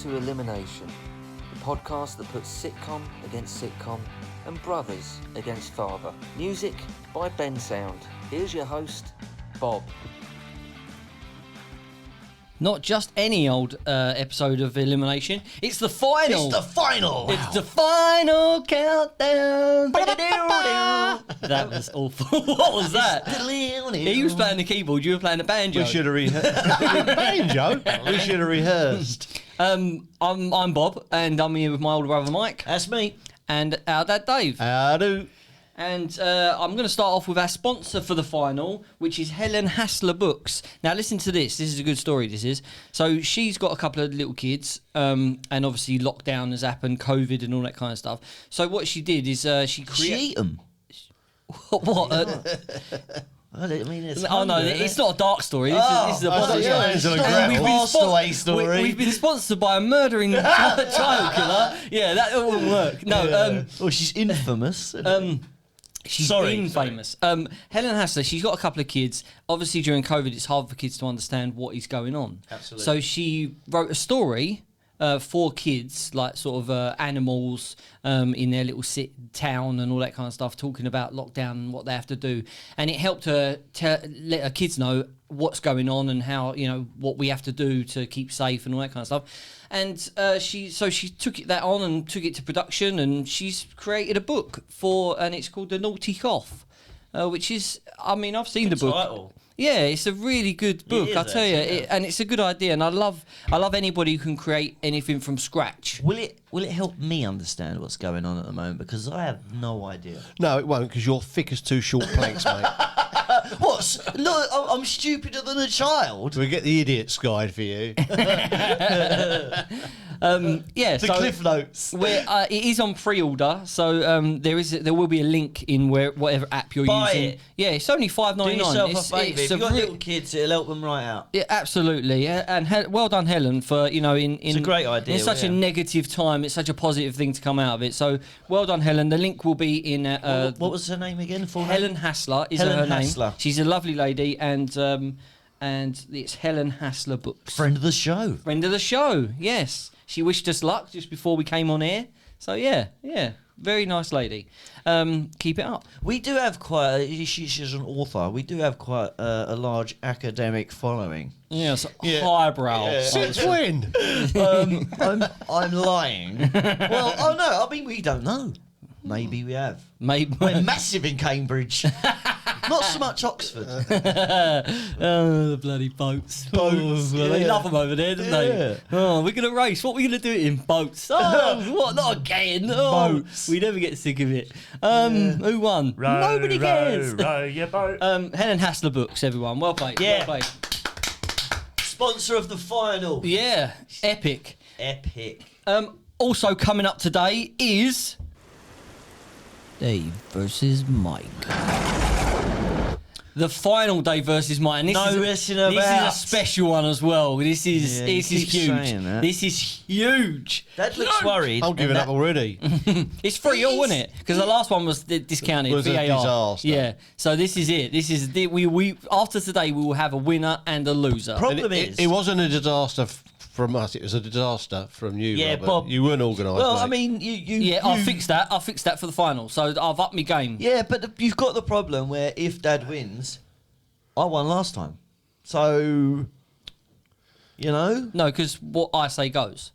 to Elimination, the podcast that puts sitcom against sitcom and brothers against father. Music by Ben Sound. Here's your host, Bob. Not just any old episode of Elimination. It's the final. It's the final. It's the final countdown. That was awful. What was that? He was playing the keyboard. You were playing the banjo. We should have rehearsed. Banjo? We should have rehearsed. I'm Bob, and I'm here with my older brother Mike. That's me. And our dad Dave. I do. And I'm going to start off with our sponsor for the final, which is Helen Hassler Books. Now, listen to this. This is a good story, this is. So she's got a couple of little kids, and obviously lockdown has happened, COVID and all that kind of stuff. So what she did is she created... She eat them? What? Well, I mean, it's it's not a dark story. This is a positive story. We've been sponsored by a murdering child killer. Yeah, that wouldn't work. No. Well, she's infamous. She's infamous. Helen Hassler, she's got a couple of kids. Obviously, during COVID, it's hard for kids to understand what is going on. Absolutely. So she wrote a story for kids, like sort of animals in their little town and all that kind of stuff, talking about lockdown and what they have to do. And it helped her let her kids know what's going on and how, what we have to do to keep safe and all that kind of stuff. And she took that on and took it to production, and she's created a book and it's called The Naughty Cough, which is, I've seen the book. Title. Yeah, it's a really good book, I tell you, and it's a good idea, and I love anybody who can create anything from scratch. Will it help me understand what's going on at the moment? Because I have no idea. No, it won't, because you're thick as two short planks, mate. What? Look, I'm stupider than a child. We'll get the idiot's guide for you. The Cliff Notes. It is on pre-order, so there will be a link in whatever app you're Buy using. it. Yeah, it's only $5.99. Do yourself a favour. If you've got little kids, it'll help them right out. Yeah, absolutely. Yeah, and well done, Helen, for it's a great idea. In such a negative time, it's such a positive thing to come out of it. So well done, Helen. The link will be in. What was her name again? Helen Hassler is her name. She's a lovely lady, and it's Helen Hassler Books. Friend of the show. Friend of the show. Yes, she wished us luck just before we came on air. So yeah, very nice lady. Keep it up. We do have she's an author. We do have quite a large academic following. Yes, highbrow. Yeah. Since when? I'm lying. Well, we don't know. Maybe we have. Maybe we're massive in Cambridge. Not so much Oxford. Oh, the bloody boats. They love them over there, don't they? Oh, we're going to race. What are we going to do in boats? Oh, what? Not again. Oh, boats. We never get sick of it. Who won? Nobody cares. Row your boat. Helen Hassler Books, everyone. Well played. Yeah. Well played. Sponsor of the final. Yeah. Epic. Also coming up today is Dave versus Mike. The final Dave versus Mike. And this is a special one as well. This is huge. This is huge. Dad looks worried. I'm giving up already. It's free all, isn't it? Because the last one was discounted. It was VAR. a disaster. Yeah. So this is it. This is we after today we will have a winner and a loser. It wasn't a disaster from us. It was a disaster from you. Yeah, Robert. Bob. You weren't organised. Well, mate. I mean, you. I'll fix that. I'll fix that for the final. So I've upped my game. Yeah, but you've got the problem where if Dad wins, I won last time. So, No, because what I say goes.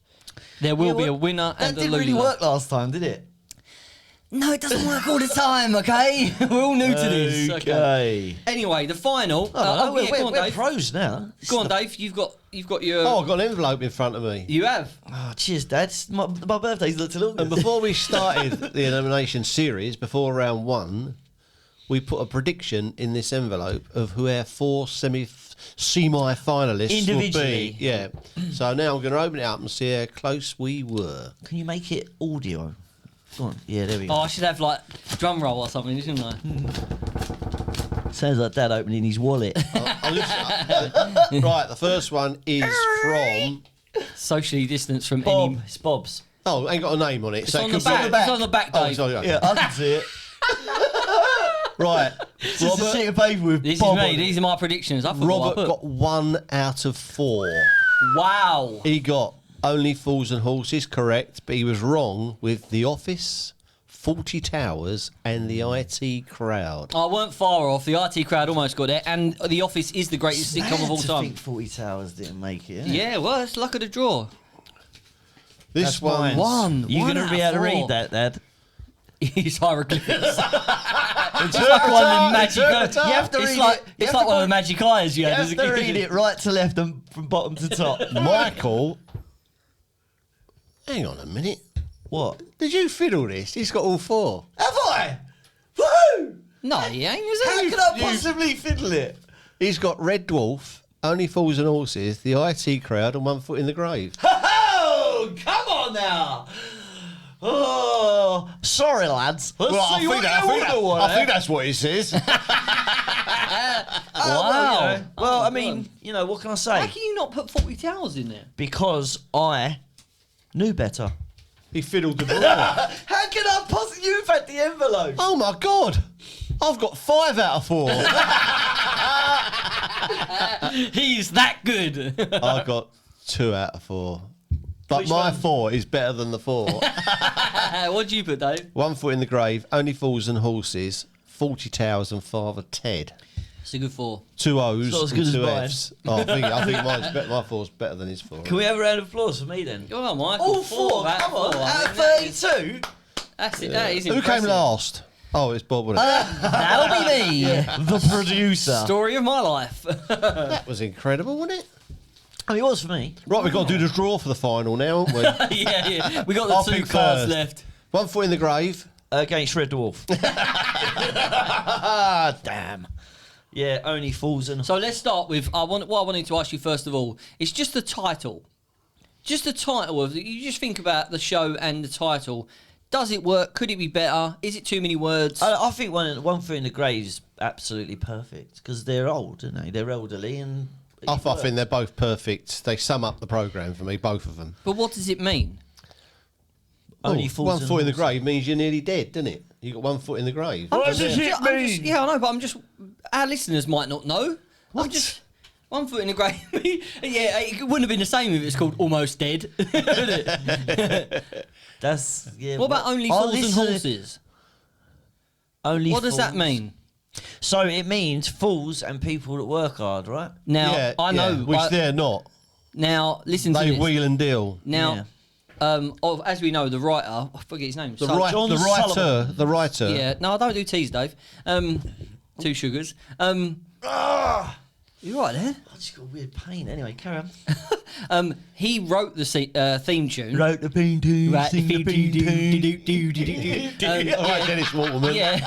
There will be a winner and a loser. That didn't really work last time, did it? No, it doesn't work all the time, okay? We're all new to this. Okay. Anyway, the final. Go on, Dave. Pros now. Go on, Dave. You've got your. I've got an envelope in front of me. You have. Oh, cheers, Dad. My birthday's not too long. And before we started the elimination series, before round one, we put a prediction in this envelope of who our four semi-finalists individually would be. Yeah. So now I'm going to open it up and see how close we were. Can you make it audio? Go on. Yeah, there we go. Oh, I should have like drum roll or something, shouldn't I? Sounds like Dad opening his wallet. Right, the first one is from Socially distanced from Bob. any. It's Bob's. Oh, ain't got a name on it. It's so on it the could be back. It's on the back, Dave. Oh, sorry. Okay. Yeah, I can see it. Right. It's just a sheet of paper with This Bob is me. on it. These are my predictions. I forgot what I Robert put. got 1 out of 4. Wow. He got Only Fools and Horses, correct, but he was wrong with The Office, 40 Towers, and The IT Crowd. I weren't far off. The IT Crowd almost got it, and The Office is the greatest sitcom of all I time. think 40 Towers didn't make it. Yeah, well, it's luck of the draw. This That's one, mine. You're One going to out be of able to four. read that, Dad. It's hieroglyphics. It's like one of the magic eyes. You have to It's read like, it. it's like one of the magic eyes you You had have as a to kid. read it right to left and from bottom to top. Michael. Hang on a minute. What? Did you fiddle this? He's got all 4. Have I? Woo! No, he ain't. How Was could I possibly fiddle it? He's got Red Dwarf, Only Fools and Horses, The IT Crowd, and One Foot in the Grave. Oh, come on now. Oh, sorry, lads. Let's see what you order. I think that's what he says. Wow. Well, I mean, you know, what can I say? How can you not put 40 towers in there? Because I knew better. He fiddled the draw. How can I possibly? You've had the envelope. Oh my God! I've got 5 out of 4. He's that good. I got 2 out of 4. But Which my one? 4 is better than the 4. What'd you put, Dave? One Foot in the Grave, Only Fools and Horses, 40 Towers, and Father Ted. It's a good 4. 2 O's Not as and good as 2 mine. F's. Oh, I think my 4's better than his 4. Can we have a round of applause for me then? Go on, Michael. All 4. out of Come on. 4. I Out of mean, that is- 32. That's it. That is Who impressive. came last? Oh, it's Bob, wasn't it? That'll be me. The producer. Story of my life. That was incredible, wasn't it? I mean, it was for me. Right, we've got to do the draw for the final now, haven't we? yeah. We got I'll the 2 pick cards first. left. One Foot in the Grave. Against Red Dwarf. Damn. Yeah, Only Fools and... So let's start with what I wanted to ask you first of all. It's just the title. Just the title of you just think about the show and the title. Does it work? Could it be better? Is it too many words? I think One Foot in the Grave is absolutely perfect because they're old, aren't they? They're elderly and... I think they're both perfect. They sum up the programme for me, both of them. But what does it mean? Only Oh, Fools One and Foot in the Horses. Grave means you're nearly dead, doesn't it? You got 1 foot in the grave. What does it I'm mean? just- yeah, I know, but I'm just... Our listeners might not know. I'm just... 1 foot in the grave. Yeah, it wouldn't have been the same if it's called Almost Dead. Would it? That's... Yeah, What about Only Our Fools and listener- Horses? Only What does that Fools. mean? So it means fools and people that work hard, right? Now, Yeah, I know... yeah, which they're not. Now, listen to They this. wheel and deal. Now, as we know, the writer... I forget his name. The, John the writer. Sullivan. The writer. Yeah, no, I don't do teas, Dave. 2 sugars. You right there? I just got a weird pain. Anyway, carry on. He wrote the theme tune. Wrote the painting, Right, sing the painting. All right, Dennis Waterman. Yeah,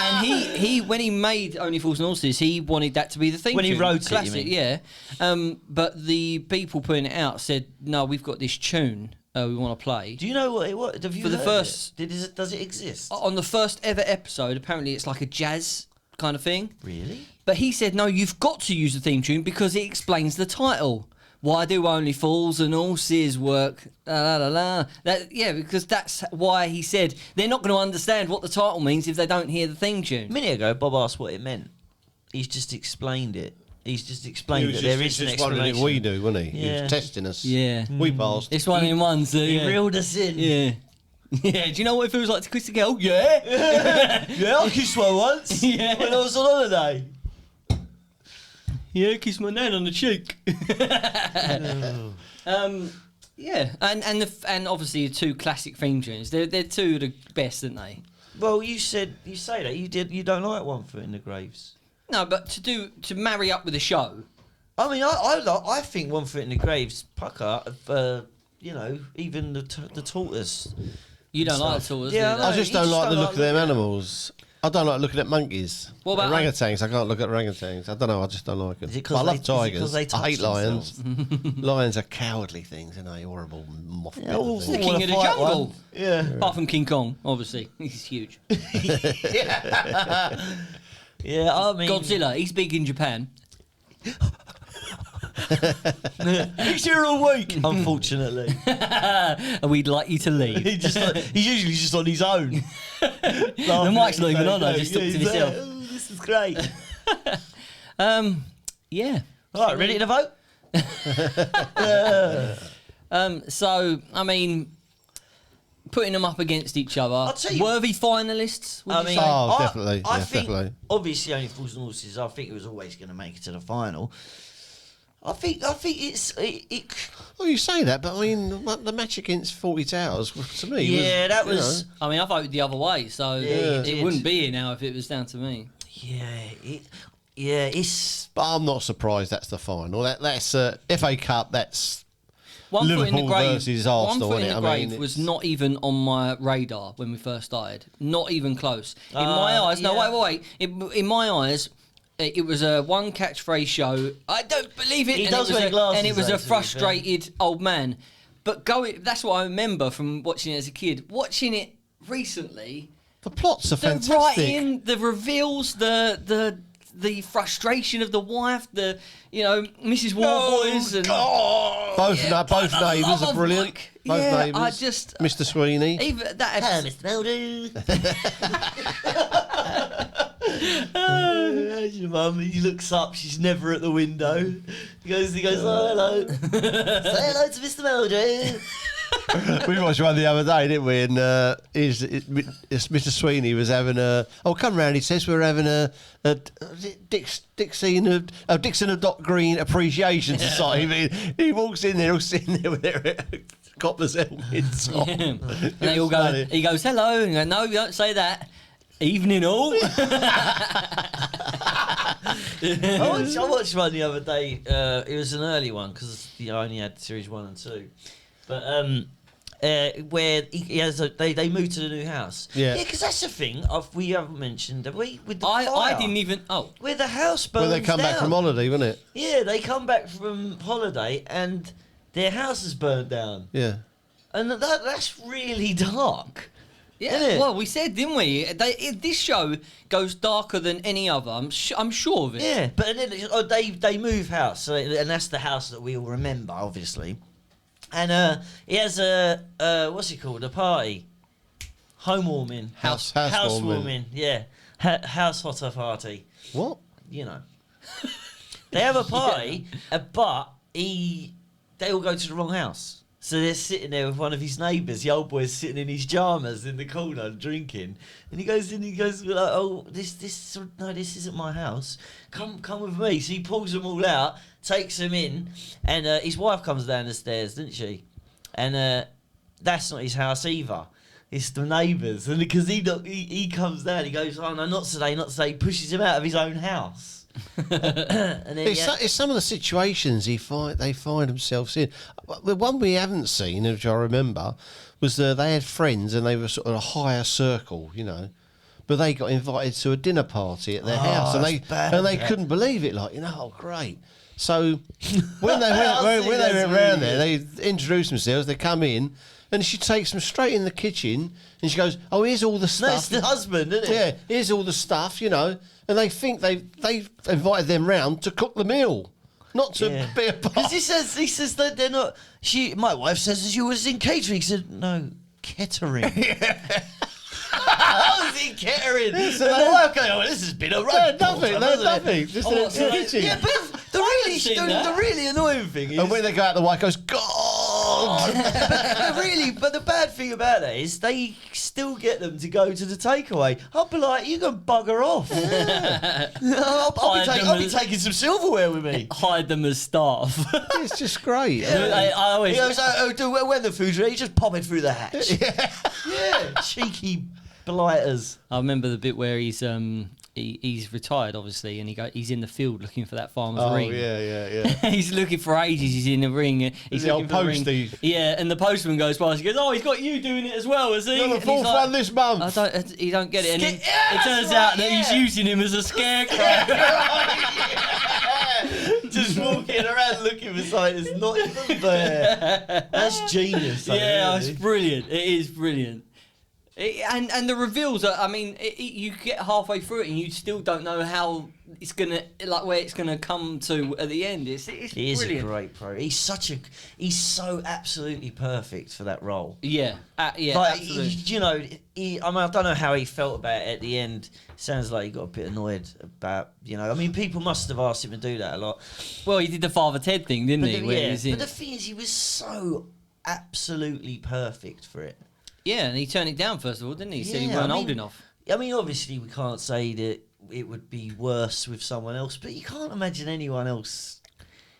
and he when he made Only Fools and Horses, he wanted that to be the theme When he tune. wrote it, you Classic, mean? yeah. But the people putting it out said, no, we've got this tune we want to play. Do you know what it was? Have you For the heard first- it? Does it exist? On the first ever episode, apparently it's like a jazz kind of thing. Really? But he said, no, you've got to use the theme tune because it explains the title. Why do Only Fools and Horses work? La, la, la. Yeah, because that's why he said they're not going to understand what the title means if they don't hear the theme A tune. minute ago, Bob asked what it meant. He's just explained it. He's just explained that there is an wondering if explanation. we do, wasn't he? He Yeah. was testing us. Yeah. We passed. It's one in one, so He yeah. reeled us in. Yeah. Yeah, do you know what it feels like to kiss a girl? Yeah. Yeah, I kissed one once. Yeah. When I was on holiday. Yeah, kiss my nan on the cheek. Yeah, and obviously the 2 classic theme tunes. They're 2 of the best, aren't they? Well, you say that you don't like One Foot in the Graves. No, but to marry up with a show. I mean, I think One Foot in the Graves pucker. You know, even the tortoise. You don't like the tours, Yeah, do I you? I just you don't just like the don't look like of them looking at- animals. I don't like looking at monkeys. What about orangutans? I can't look at orangutans. I don't know. I just don't like them. Is it But I 'cause love they- is it 'cause tigers. they I touch hate lions. themselves? Lions are cowardly things, and they horrible moth. Yeah, all- The all king wanna of the fight jungle. one. Yeah. Apart from King Kong, obviously. He's huge. Yeah, I mean... Godzilla, he's big in Japan. He's here all week, unfortunately. And we'd like you to leave. He's usually just on his own. The mic's not even on, I just talked to myself. Oh, this is great. Yeah. All right, ready to vote? So, I mean, putting them up against each other, tell you- worthy finalists, would I you mean, say? Oh, definitely. I Yeah, think, definitely. obviously, only fools and horses. I think it was always going to make it to the final. I think it. Well, you say that, but I mean, the match against 40 Towers, to me, Yeah, that you know, was. I mean, I voted the other way, so Yeah, you it did. wouldn't be here now if it was down to me. It's. But I'm not surprised that's the final. That's FA Cup. That's One foot in the Liverpool grave, versus Arsenal, one foot in innit? the I grave mean, was it's- not even on my radar when we first started. Not even close. In my eyes, no, yeah. wait. In my eyes, it was a one catchphrase show. I don't believe it. He and does it was wear glasses, and it was though, a to be frustrated old man. But that's what I remember from watching it as a kid. Watching it recently, the plots are the fantastic. writing, the reveals, the frustration of the wife, Mrs. Warboys and Both neighbours are brilliant. Both yeah, neighbours. I just Mr. Sweeney. even that. Hello, Mr. Muldoon. Your mum, he looks up, she's never at the window. He goes, oh, hello. Say hello to Mr. Muldoon. We watched one the other day, didn't we? And Mr. Sweeney was having come round. He says we're having a Dixon of Dock Green Appreciation Society. I mean, he walks in there, all sitting there with their coppers helmets on. And they all go. funny. He goes, hello, and go, no, you don't say that. Evening all. I watched one the other day. It was an early one because I only had series 1 and 2. But where he has they moved to the new house. Yeah. Because that's the thing we haven't mentioned. Have we with the I fire, didn't even. Oh, where the house burns When they come back down. from holiday, wasn't it? Yeah, they come back from holiday and their house is burned down, Yeah. and that's really dark. yeah. Innit? Well, we said, didn't we? This show goes darker than any other. I'm sure of it. Yeah, but and then they move house, and that's the house that we all remember, obviously. And he has a what's it called? A party, homewarming, Housewarming. yeah, house hotter party. What? You know, they have a party, but they all go to the wrong house. So they're sitting there with one of his neighbours. The old boy's sitting in his pyjamas in the corner drinking, and he goes in. He goes, like, "Oh, this isn't my house. Come with me." So he pulls them all out, takes them in, and his wife comes down the stairs, didn't she? And that's not his house either. It's the neighbours, and because he comes down, he goes, "Oh no, not today, not today." He pushes him out of his own house. And then, It's some of the situations they find themselves in. The one we haven't seen, which I remember, was they had friends and they were sort of a higher circle, you know. But they got invited to a dinner party at their house, and that's bad, they that. couldn't believe it. Like, oh, great! So when they I went think that's round really there, they introduced themselves. They come in, and she takes them straight in the kitchen, and she goes, "Oh, here's all the stuff." no, it's the husband, isn't it? Yeah, here's all the stuff, you know, and they think they invited them round to cook the meal, not to be a part. Because he says that they're not. My wife says that she was in catering. He said no, Kettering. I was in Kettering. And the wife going, "Oh, this has been a road." Nothing. Just in the kitchen. Yeah, but the really annoying thing is, And when they go out, the wife goes, "God." but the bad thing about that is they still get them to go to the takeaway. I'll be like, you can bugger off. I'll be taking some silverware with me. Hide them as staff. It's just great. I always. He goes, when the food's ready, just pop it through the hatch. Yeah, cheeky blighters. I remember the bit where he's retired, obviously, and he's in the field looking for that farmer's ring. yeah. He's looking for ages. He's in the ring. He's The looking old for the ring. postie. Yeah, and the postman goes past. He goes, "Oh, he's got you doing it as well, has he?" You're the And he's fourth like, one this month. He don't get it, and then Yeah, it turns that's out right, that he's yeah. using him as a scarecrow. Just walking around looking for something that's not even there. That's genius. though, Yeah, really. it's brilliant. It is brilliant. And the reveals are, I mean, you get halfway through it and you still don't know how it's gonna, like, where it's gonna come to at the end. It's He is brilliant. a great pro. He's so absolutely perfect for that role. Yeah, yeah, Like, absolutely. I don't know how he felt about it at the end. Sounds like he got a bit annoyed about, I mean, people must have asked him to do that a lot. Well, he did the Father Ted thing, didn't he? Where he was in. But the thing is, he was so absolutely perfect for it. Yeah, and he turned it down first of all, didn't he? He said he Yeah, weren't I old mean- enough. I mean, obviously, we can't say that it would be worse with someone else, but you can't imagine anyone else.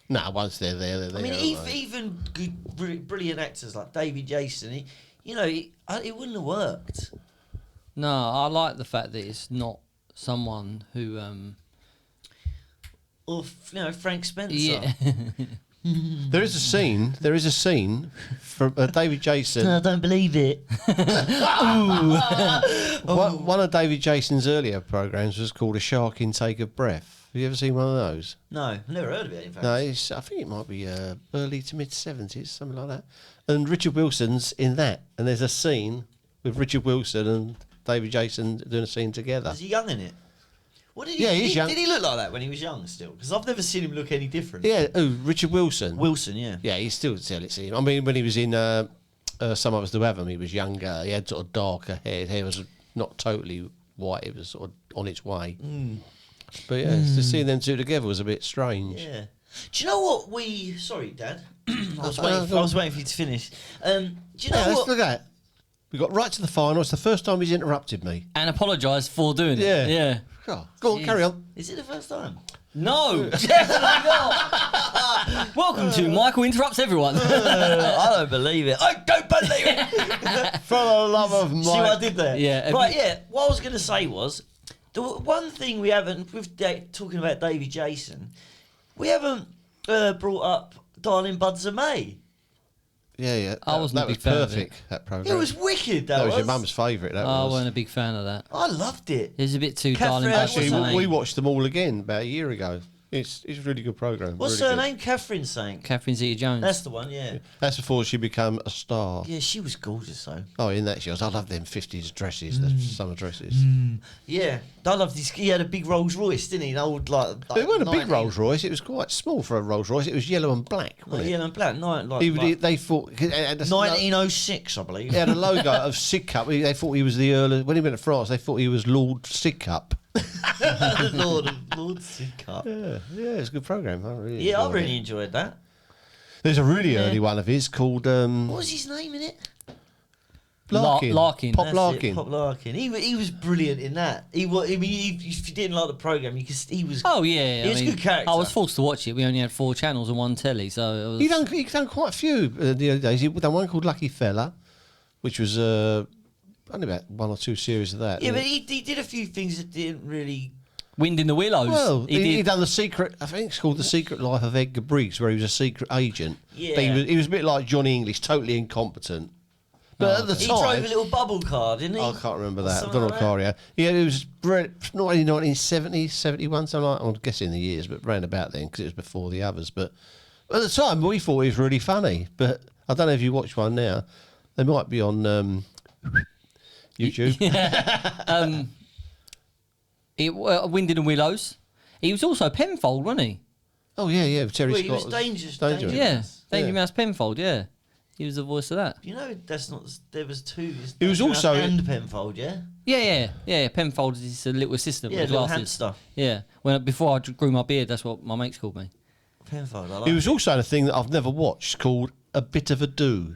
No, once they're there, they're there. I mean, aren't they? even good, brilliant actors like David Jason, it wouldn't have worked. No, I like the fact that it's not someone who. Or Frank Spencer. Yeah. There is a scene from David Jason. I don't believe it. One of David Jason's earlier programs was called A Shark Intake of Breath. Have you ever seen one of those? No, I've never heard of it. In fact, No, I think it might be early to mid 70s, something like that. And Richard Wilson's in that, and there's a scene with Richard Wilson and David Jason doing a scene together. is he young in it? What did Yeah, he's young. Did he look like that when he was young still? Because I've never seen him look any different. Yeah, Richard Wilson. Wilson, yeah. Yeah, he's still see him. I mean, when he was in Some of Us Do Have 'Em, he was younger. He had sort of darker hair. His hair was not totally white. It was sort of on its way. But yeah, to see them two together was a bit strange. Yeah. Do you know what we... Sorry, Dad. I was waiting for you to finish. Do you know Yeah, let's what... look at it. We got right to the final. It's the first time he's interrupted me. And apologise for doing Yeah. it. Yeah. God, go on, carry on. Is it the first time? No, definitely not. Welcome to Michael Interrupts Everyone. I don't believe it. I don't believe it. For the love of Mike. See what I did there? Yeah. Right, yeah. What I was going to say was, the one thing we haven't, with talking about David Jason, we haven't brought up Darling Buds of May. Yeah. I wasn't that a was big fan of perfect, that It programme. was wicked, That was your mum's favourite, that I was. wasn't a big fan of that. I loved it. It was a bit too Catherine- darling. Actually, Buds of what's May. we watched them all again about a year ago. It's a really good programme. What's really her good. name? Catherine Saint. Catherine Zeta-Jones. That's the one, yeah. That's before she became a star. Yeah, she was gorgeous, though. Oh, in that she was. I love them 50s dresses, the summer dresses. Yeah, I loved this. He had a big Rolls Royce, didn't he? An old, like It wasn't a big 19 Rolls Royce. It was quite small for a Rolls Royce. It was yellow and black, Like wasn't it? yellow and black. They thought... 1906, I believe. He had a logo of Sidcup. They thought he was the Earl of... When he went to France, they thought he was Lord Sidcup. Lord Sidcup. Yeah, it's a good programme. I really Yeah, I enjoyed really it. enjoyed that. There's a really early one of his called... What was his name in it? Larkin. Larkin. Pop That's Larkin. it, Pop Larkin. He was brilliant in that. He was. I mean, if you didn't like the program, he was. Oh yeah, He was a good character. I was forced to watch it. We only had 4 channels and 1 telly, so it was. He done quite a few the other days. He done one called Lucky Fella, which was only about 1 or 2 series of that. Yeah, but he did a few things that didn't really. Wind in the Willows. Well, he he did. done the secret. I think it's called The Secret Life of Edgar Briggs, where he was a secret agent. Yeah. But he was a bit like Johnny English, totally incompetent. But at the He time, drove a little bubble car, didn't he? I can't remember Or that. I something don't know like what car he had. Yeah, it was not only 1970, 71, something like that. I'm guessing the years, but round about then, because it was before the others. But at the time, we thought he was really funny. But I don't know if you watch one now. They might be on YouTube. Wind in the Willows. He was also Penfold, wasn't he? Oh, yeah, Terry Well, Scott. he was Dangerous. Dangerous. Yeah, Danger Yeah. Mouse Penfold. Yeah, he was the voice of that. You know, that's not. There was 2. He was also- and Penfold, yeah. Yeah. Penfold is his little assistant Yeah, with little glasses. hamster. Yeah, before I grew my beard, that's what my mates called me. Penfold. I like It was also in a thing that I've never watched called A Bit of a Do.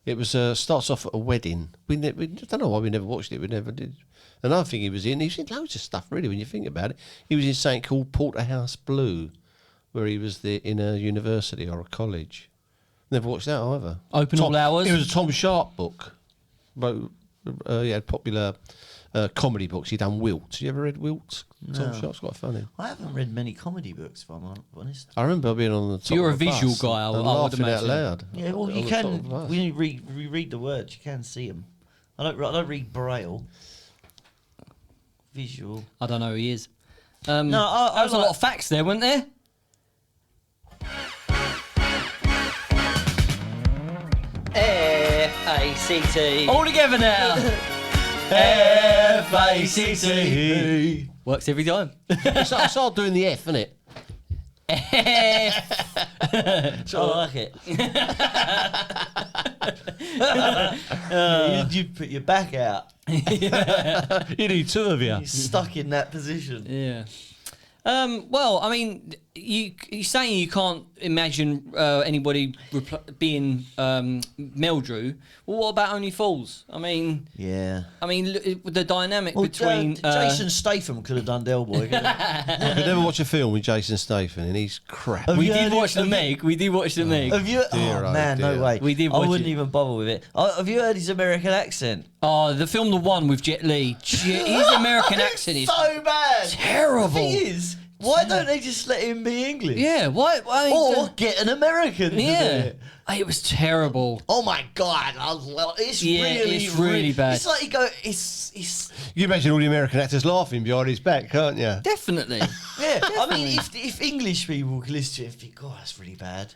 It was starts off at a wedding. We don't know why we never watched it. We never did. Another thing he was in loads of stuff, really, when you think about it. He was in something called Porterhouse Blue, where he was in a university or a college. Never watched that either. Open All Hours. It was a Tom Sharp book. He had popular comedy books. He done Wilt. You ever read Wilt? Tom Sharp's quite funny. I haven't read many comedy books, if I'm honest. I remember being on the top you're of a the visual bus guy, I and would laughing out imagine. loud. Yeah, well, on you the top of can. the bus. When you read the words, you can see them. I don't read Braille. Visual. I don't know who he is. No, There was a lot of facts there, weren't there? F-A-C-T. All together now. F-A-C-T. Works every time. I started doing the F, innit? I like it. You put your back out. You need 2 of you. You're stuck in that position. Yeah. Well, I mean, you're saying you can't imagine anybody being Meldrew. Well, what about Only Fools? I mean, Yeah. the dynamic Well, between Jason Statham could have done Del Boy. couldn't he? I could never watch a film with Jason Statham, and he's crap. Have we you did heard watch it- the have you- Meg. We did watch the Meg. Have you? Dear, Oh oh man, dear. no way. We did I watch wouldn't it. even bother with it. Have you heard his American accent? Oh, the film The One with Jet Li. His American accent is so bad. terrible. The thing is, why don't they just let him be English? Yeah, why? Or get an American. To do yeah, it. it was terrible. Oh my god! It's it's really bad. It's like you go. It's. You imagine all the American actors laughing behind his back, can't you? Definitely. Yeah. I mean, if English people could listen to it and think, "God, that's really bad."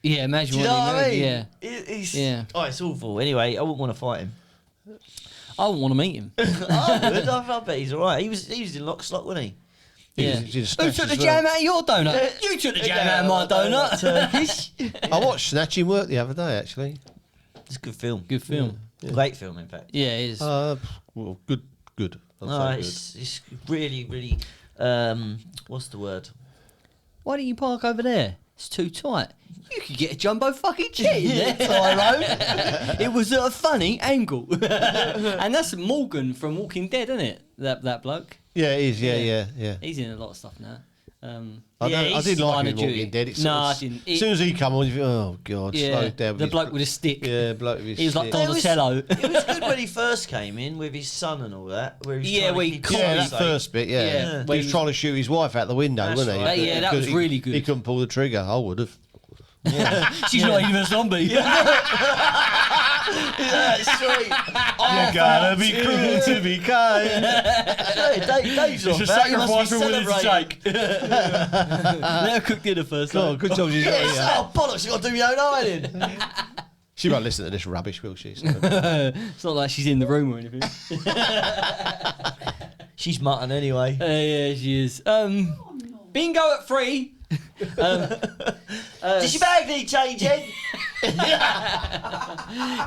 Yeah, imagine Do you what know he what I made. mean? Yeah, It's, Yeah. Oh, it's awful. Anyway, I wouldn't want to fight him. I wouldn't want to meet him. I would. I bet he's all right. He was in Lock, Stock, wasn't he? Yeah. He did Who Snatch took the as well. jam out of your donut? You took the jam out of my donut. Turkish. I watched Snatching Work the other day, actually. It's a good film. Good film. Great film, in fact. Yeah, it is. Well, good. I'll No, say good. it's really, really. What's the word? Why don't you park over there? It's too tight. You could get a jumbo fucking jet in there, Tyrone. It was at a funny angle. And that's Morgan from Walking Dead, isn't it? That bloke. Yeah, it is. Yeah. He's in a lot of stuff now. I he's did like Line him of in Duty. Walking Dead. It's No, sort I of- didn't. As soon as he come on, you think, oh god, slow down. the bloke with a stick. Yeah, bloke with his He was like stick. Donatello. It was good when he first came in with his son and all that. Where he was Yeah, trying to where he keep caught his Yeah, son that safe. first bit, yeah. Yeah, He where was he- trying to shoot his wife out the window, That's wasn't he? right. Yeah, that was He- really good. He couldn't pull the trigger. I would have. She's not even a zombie. That's sweet. You gotta be cruel to be kind. Dave's off It's a that. You must be sacrifice we're willing to celebrating. take. Let her cook dinner first. Oh, good job she's not Yes, here. oh bollocks! You got to do your own ironing. She won't listen to this rubbish, will she? So. It's not like she's in the room or anything. She's mutton anyway. Yeah, she is. Bingo at 3. Did your bag need changing?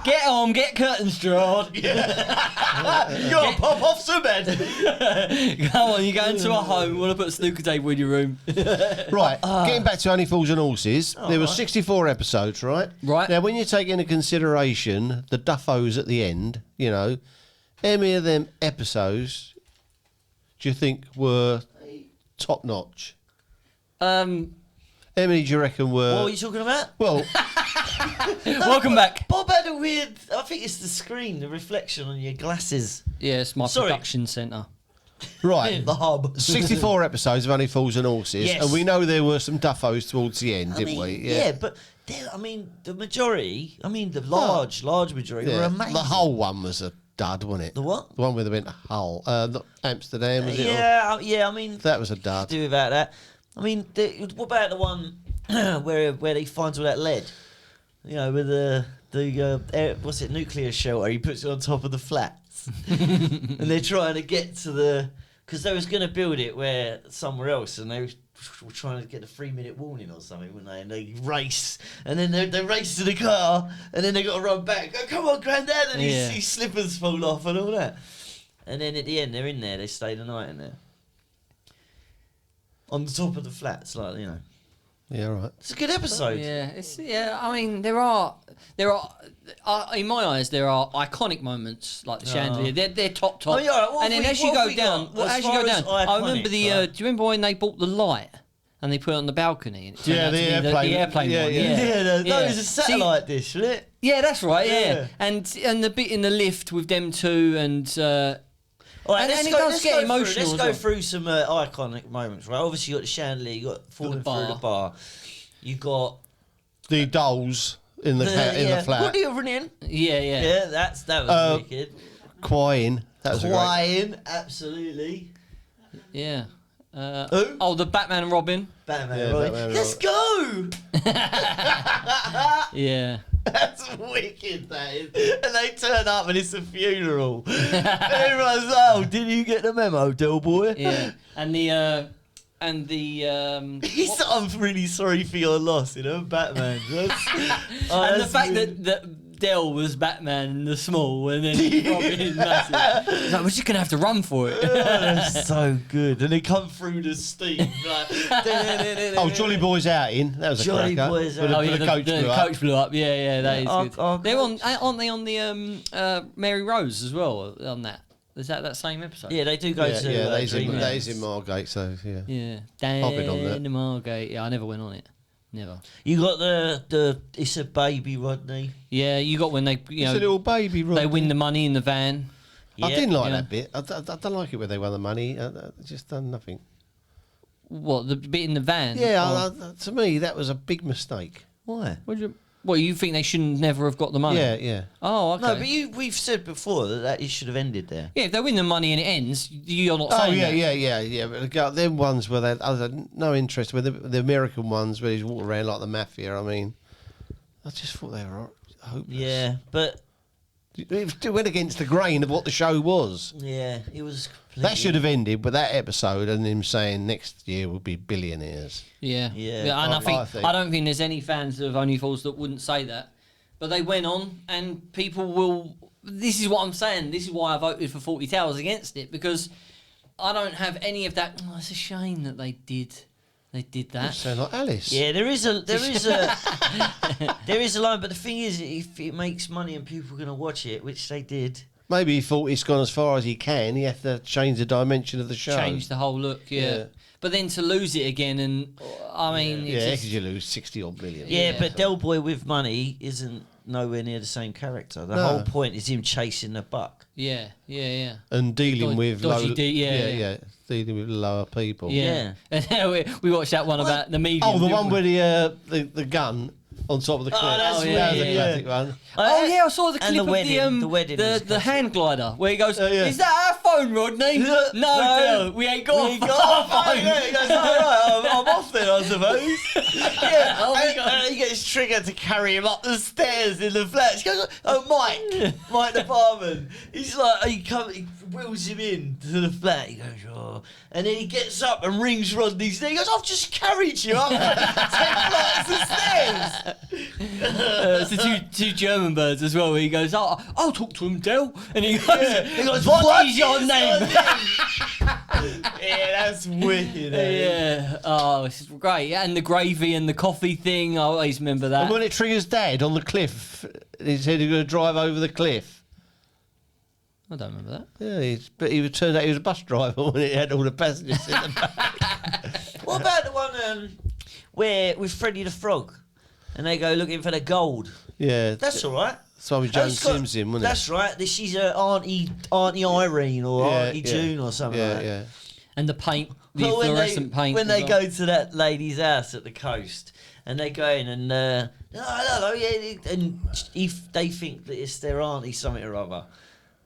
Get home, get curtains drawn. You got to pop off some bed. Come on, you go into a home, you want to put a snooker table in your room. Right, getting back to Only Fools and Horses, there were 64 episodes, right? Right. Now, when you take into consideration the duffos at the end, you know, how many of them episodes do you think were top notch? How many do you reckon were? What were you talking about? Well, Welcome back. Bob had a weird. I think it's the screen, the reflection on your glasses. Yeah, it's my Sorry. production centre. right. The hub. 64 episodes of Only Fools and Horses, Yes. and we know there were some duffos towards the end, I didn't mean, we? yeah, but I mean, the majority. I mean, the large majority were Yeah. amazing. The Hull one was a dud, wasn't it? The what? The one where they went to Hull, not Amsterdam, was it? Or- Yeah. I mean, That was a dud. do about that. I mean, what about the one where he finds all that lead? You know, with the what's it, nuclear shelter? He puts it on top of the flats, and they're trying to get to the because they was going to build it where somewhere else, and they were trying to get a 3-minute warning or something, weren't they? And they race, and then they race to the car, and then they got to run back. Go, come on, Grandad! And Yeah. his slippers fall off and all that. And then at the end, they're in there. They stay the night in there. On the top of the flats, like, you know. Yeah, all right. It's a good episode. Yeah. I mean, there are in my eyes there are iconic moments like the chandelier. They're top. Oh, yeah, all right, what And then have as we- you what go have we down, got well, as as you far go as down, I remember iconic, right? Do you remember when they bought the light and they put it on the balcony? And it turned Yeah, out the to be airplane- the airplane yeah, one. yeah. Yeah, Yeah. that was a satellite dish, wasn't it? Yeah, that's right. Yeah, Yeah. and the bit in the lift with them two and. All right, And it does get emotional Let's as go well. through some iconic moments, right? Obviously, you got the chandelier, you got falling bar. through the bar, you got The dolls in the flat, What are you running? Yeah. Yeah, that was wicked. crying. That was a great. Crying, absolutely. Yeah. Who? Oh, the Batman and Robin. Batman, Yeah, right? Batman and Let's go. Yeah. That's wicked, that is. And they turn up and it's a funeral. Everyone's like, oh, did you get the memo, Del Boy? Yeah. And the He's, I'm really sorry for your loss, you know, Batman. and the fact that Del was Batman in the small, and then Robin in massive. It's like, we're just gonna have to run for it. That's so good. And they come through the steam. Like, Oh, Jolly Boys Outing. That was a Jolly cracker. Boys With a- Outing. with a coach blew the up. coach blew up. Yeah, that is good. Oh, They're on, aren't they on the Mary Rose as well? On that, is that same episode? yeah, they do go to they's in Dreamlands. Margate, so yeah. Yeah, I've been on that. Dan Margate. Yeah, I never went on it. Never. You got the it's a baby Rodney. Yeah, you got when they It's a little baby, Rod. they win the money in the van. I Yeah. didn't like Yeah. that bit. I don't like it when they won the money. Just done nothing. What, the bit in the van? Yeah, Or- to me, that was a big mistake. Why? Well, you think they shouldn't never have got the money? Yeah. Oh, okay. No, but we've said before that it should have ended there. Yeah, if they win the money and it ends, you're not Oh, saying yeah, that. yeah. But them ones where they had no interest. With the American ones where he's walking around like the mafia, I mean, I just thought they were hopeless. Yeah, but It went against the grain of what the show was. yeah, it was. That should have ended with that episode and him saying next year we'll be billionaires. Yeah. Yeah, And I think- I don't think there's any fans of Only Fools that wouldn't say that. But they went on, and people will. This is what I'm saying. This is why I voted for 40 Towers against it, because I don't have any of that. Oh, it's a shame that they did. They did that. Sound like Alice. Yeah, there is a there is a line, but the thing is, if it makes money and people are going to watch it, which they did. Maybe he thought he's gone as far as he can. He had to change the dimension of the show. Change the whole look, yeah. But then to lose it again, and I mean, Yeah, it's because just- you lose 60 odd million. Yeah, Yeah. but Del Boy with money isn't nowhere near the same character. The No. whole point is him chasing the buck. yeah. And dealing with dodgy low, yeah. dealing with lower people. Yeah. And we watched that one about the medium. Oh, the didn't one we? with the gun on top of the cliff. that's that was a weird, classic one. Oh yeah, I saw the And clip the wedding, of the wedding was the classic. hand glider where he goes, yeah. "Is that our phone, Rodney?" No, Del, we ain't got a phone. Yeah, he goes, all right, I'm off then, I suppose. Yeah, Oh, and, we got- and he gets triggered to carry him up the stairs in the flat. She goes, oh, Mike the barman. He's like, he wheels him in to the flat. He goes, oh. And then he gets up and rings Rodney's neck. He goes, I've just carried you up 10 flights of stairs. It's the two German birds as well. Where he goes, "Oh, I'll talk to him, Del," and he goes, "What is your name?" Yeah, that's wicked. Yeah. Oh, it's great. Yeah, and the gravy and the coffee thing. I always remember And that. when it triggers Dad on the cliff, he said he was going to drive over the cliff. I don't remember that. Yeah, but he turned out he was a bus driver when it had all the passengers in the back. What about the one where with Freddie the Frog, and they go looking for the gold? Yeah, That's all right. so with Joan Sims in, wasn't That's right. She's Auntie Irene or Yeah, Auntie yeah. June or it? something Yeah, like that. yeah. And the paint, the But fluorescent paint. when as they well. go to that lady's house at the coast, and they go in and hello, yeah, and if they think that it's their auntie something or other,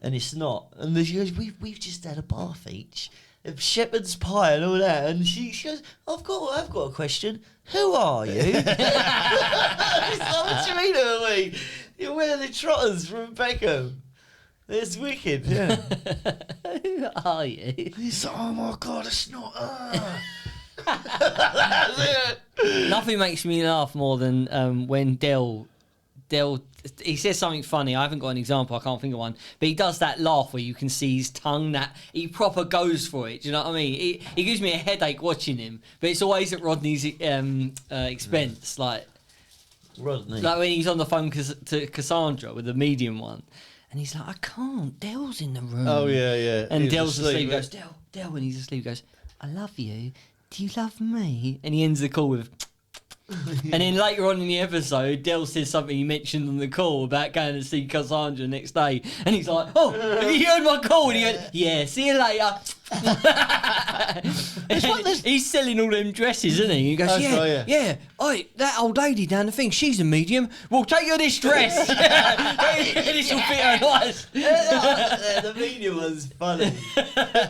and it's not, and then she goes, we've just had a bath each, a shepherd's pie and all that, and she goes, I've got a question. Who are you? It's like, what do you mean, who are we? You're one of the trotters from Beckham. It's wicked, yeah. Who are you? He's like, oh my god, it's not her. Nothing makes me laugh more than when Del he says something funny. I haven't got an example. I can't think of one. But he does that laugh where you can see his tongue. That he proper goes for it. Do you know what I mean? He gives me a headache watching him. But it's always at Rodney's expense. Like Rodney. when he's on the phone to Cassandra with the medium one, and he's like, "I can't. Del's in the room." Oh yeah, yeah. And He was Del's asleep. He yeah. goes, Del, when he's asleep, he goes, "I love you. Do you love me?" And he ends the call with. And then later on in the episode, Del says something he mentioned on the call about going to see Cassandra next day. And he's like, "Oh, have you heard my call?" And he went, "Yeah, see you later." He's selling all them dresses, isn't he? He goes, That's "Yeah, right, yeah. Oi, that old lady down the thing, she's a medium. Well, take her this dress. This will fit her nice." The medium one's funny.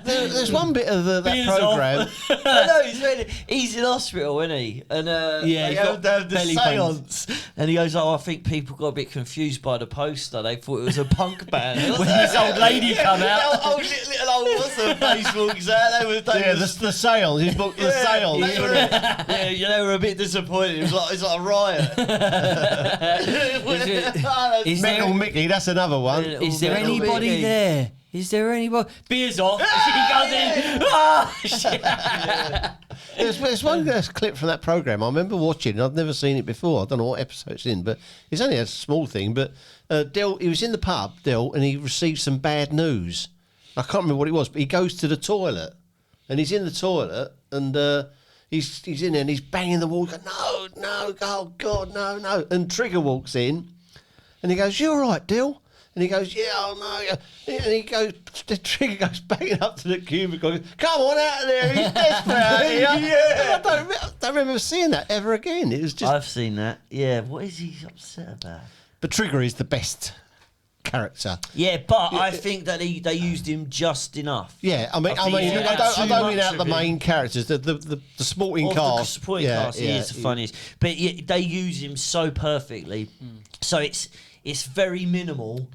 There's one bit of that Beers programme. I know, he's in hospital, isn't he? And Yeah, they he's have got the belly seance. And he goes, oh, I think people got a bit confused by the poster. They thought it was a punk band. When this old lady come out. Little old, what's her face just walks out. They were, the seance. He booked the seance. They were a bit disappointed. It was like a riot. Metal Mickey, that's another one. Is there Metal anybody Mickey. there? Is there anybody? Beers off. She goes in. Oh, shit. There's one clip from that programme I remember watching, and I've never seen it before. I don't know what episode it's in, but it's only a small thing. But Del, he was in the pub, Del, and he received some bad news. I can't remember what it was, but he goes to the toilet, and he's in the toilet, and he's in there, and he's banging the wall, going, no, oh, God, no. And Trigger walks in, and he goes, you all right, Del? And he goes, yeah, oh no. And he goes, the Trigger goes banging up to the cubicle, come on out of there, he's desperate out here. Yeah. I don't remember seeing that ever again. It was just. I've seen that. Yeah, what is he upset about? But Trigger is the best character. Yeah, but I think that they used him just enough. Yeah, I mean, I I think don't mean much out the of him. main characters, the supporting Of cast. the supporting cast, he is the funniest. But yeah, they use him so perfectly, so it's very minimal,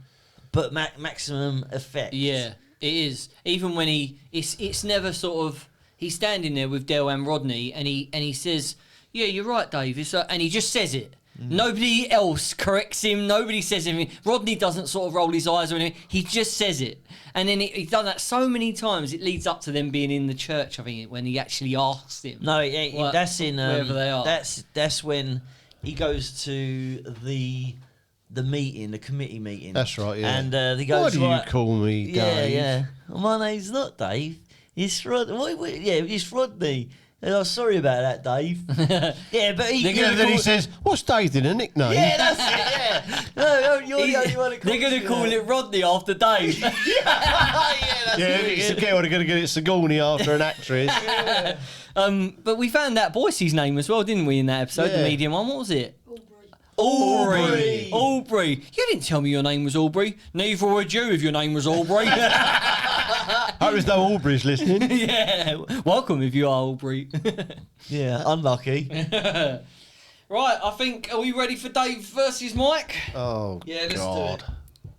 but maximum effect. Yeah, it is. Even when it's never sort of. He's standing there with Del and Rodney, and he says, "Yeah, you're right, Dave." And he just says it. Nobody else corrects him. Nobody says anything. Rodney doesn't sort of roll his eyes or anything. He just says it. And then he's done that so many times. It leads up to them being in the church, I think, when he actually asks him. No, that's in wherever they are. That's when he goes to the meeting, the committee meeting. That's right, yeah. And he goes, Why do you right, call me Dave? Yeah. Well, my name's not Dave. It's Rod. It's Rodney. And I'm sorry about that, Dave. Yeah, but Then he says, what's Dave in a nickname? yeah, that's it. Yeah. No, you're the only one that They're going to call it Rodney after Dave. It's a girl, they're going to get it Sigourney after an actress. But we found out Boise's name as well, didn't we, in that episode, the Yeah. medium one? What was it? Aubrey. Aubrey. You didn't tell me your name was Aubrey. Neither would you if your name was Aubrey. Hope there's no Aubreys listening. Yeah. Welcome if you are Aubrey. Yeah, unlucky. Right, I think, are we ready for Dave versus Mike? Oh, Yeah, let's do God. it.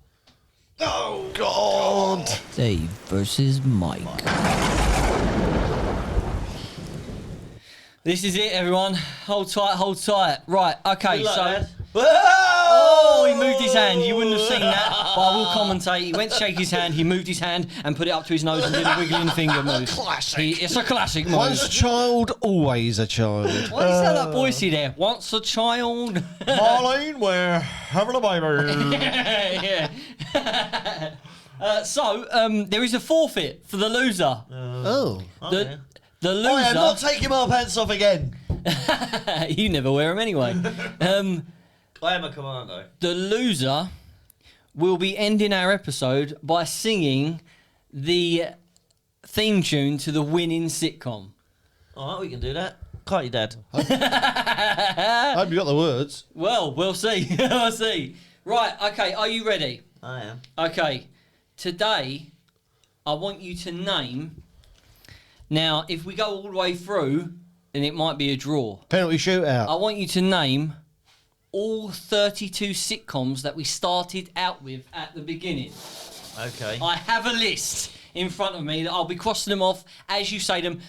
Oh, God. Dave versus Mike. This is it, everyone. Hold tight, hold tight. Right, okay, Good luck, so... lad. Oh, he moved his hand. You wouldn't have seen that, but I will commentate. He went to shake his hand, he moved his hand and put it up to his nose and did a wiggling finger move. Classic. It's a classic move. Once a child, always a child. Why is that Boise there? Once a child. Marlene, we're having a baby. Yeah. There is a forfeit for the loser. Oh. The I am not loser. taking my pants off again. You never wear them anyway. I am a commando. The loser will be ending our episode by singing the theme tune to the winning sitcom. All right, we can do that. Can't you, Dad? I hope you got the words. Well, we'll see. We'll see. Right, okay, are you ready? I am. Okay, today I want you to name. Now, if we go all the way through, then it might be a draw. Penalty shootout. I want you to name all 32 sitcoms that we started out with at the beginning. Okay. I have a list in front of me that I'll be crossing them off as you say them.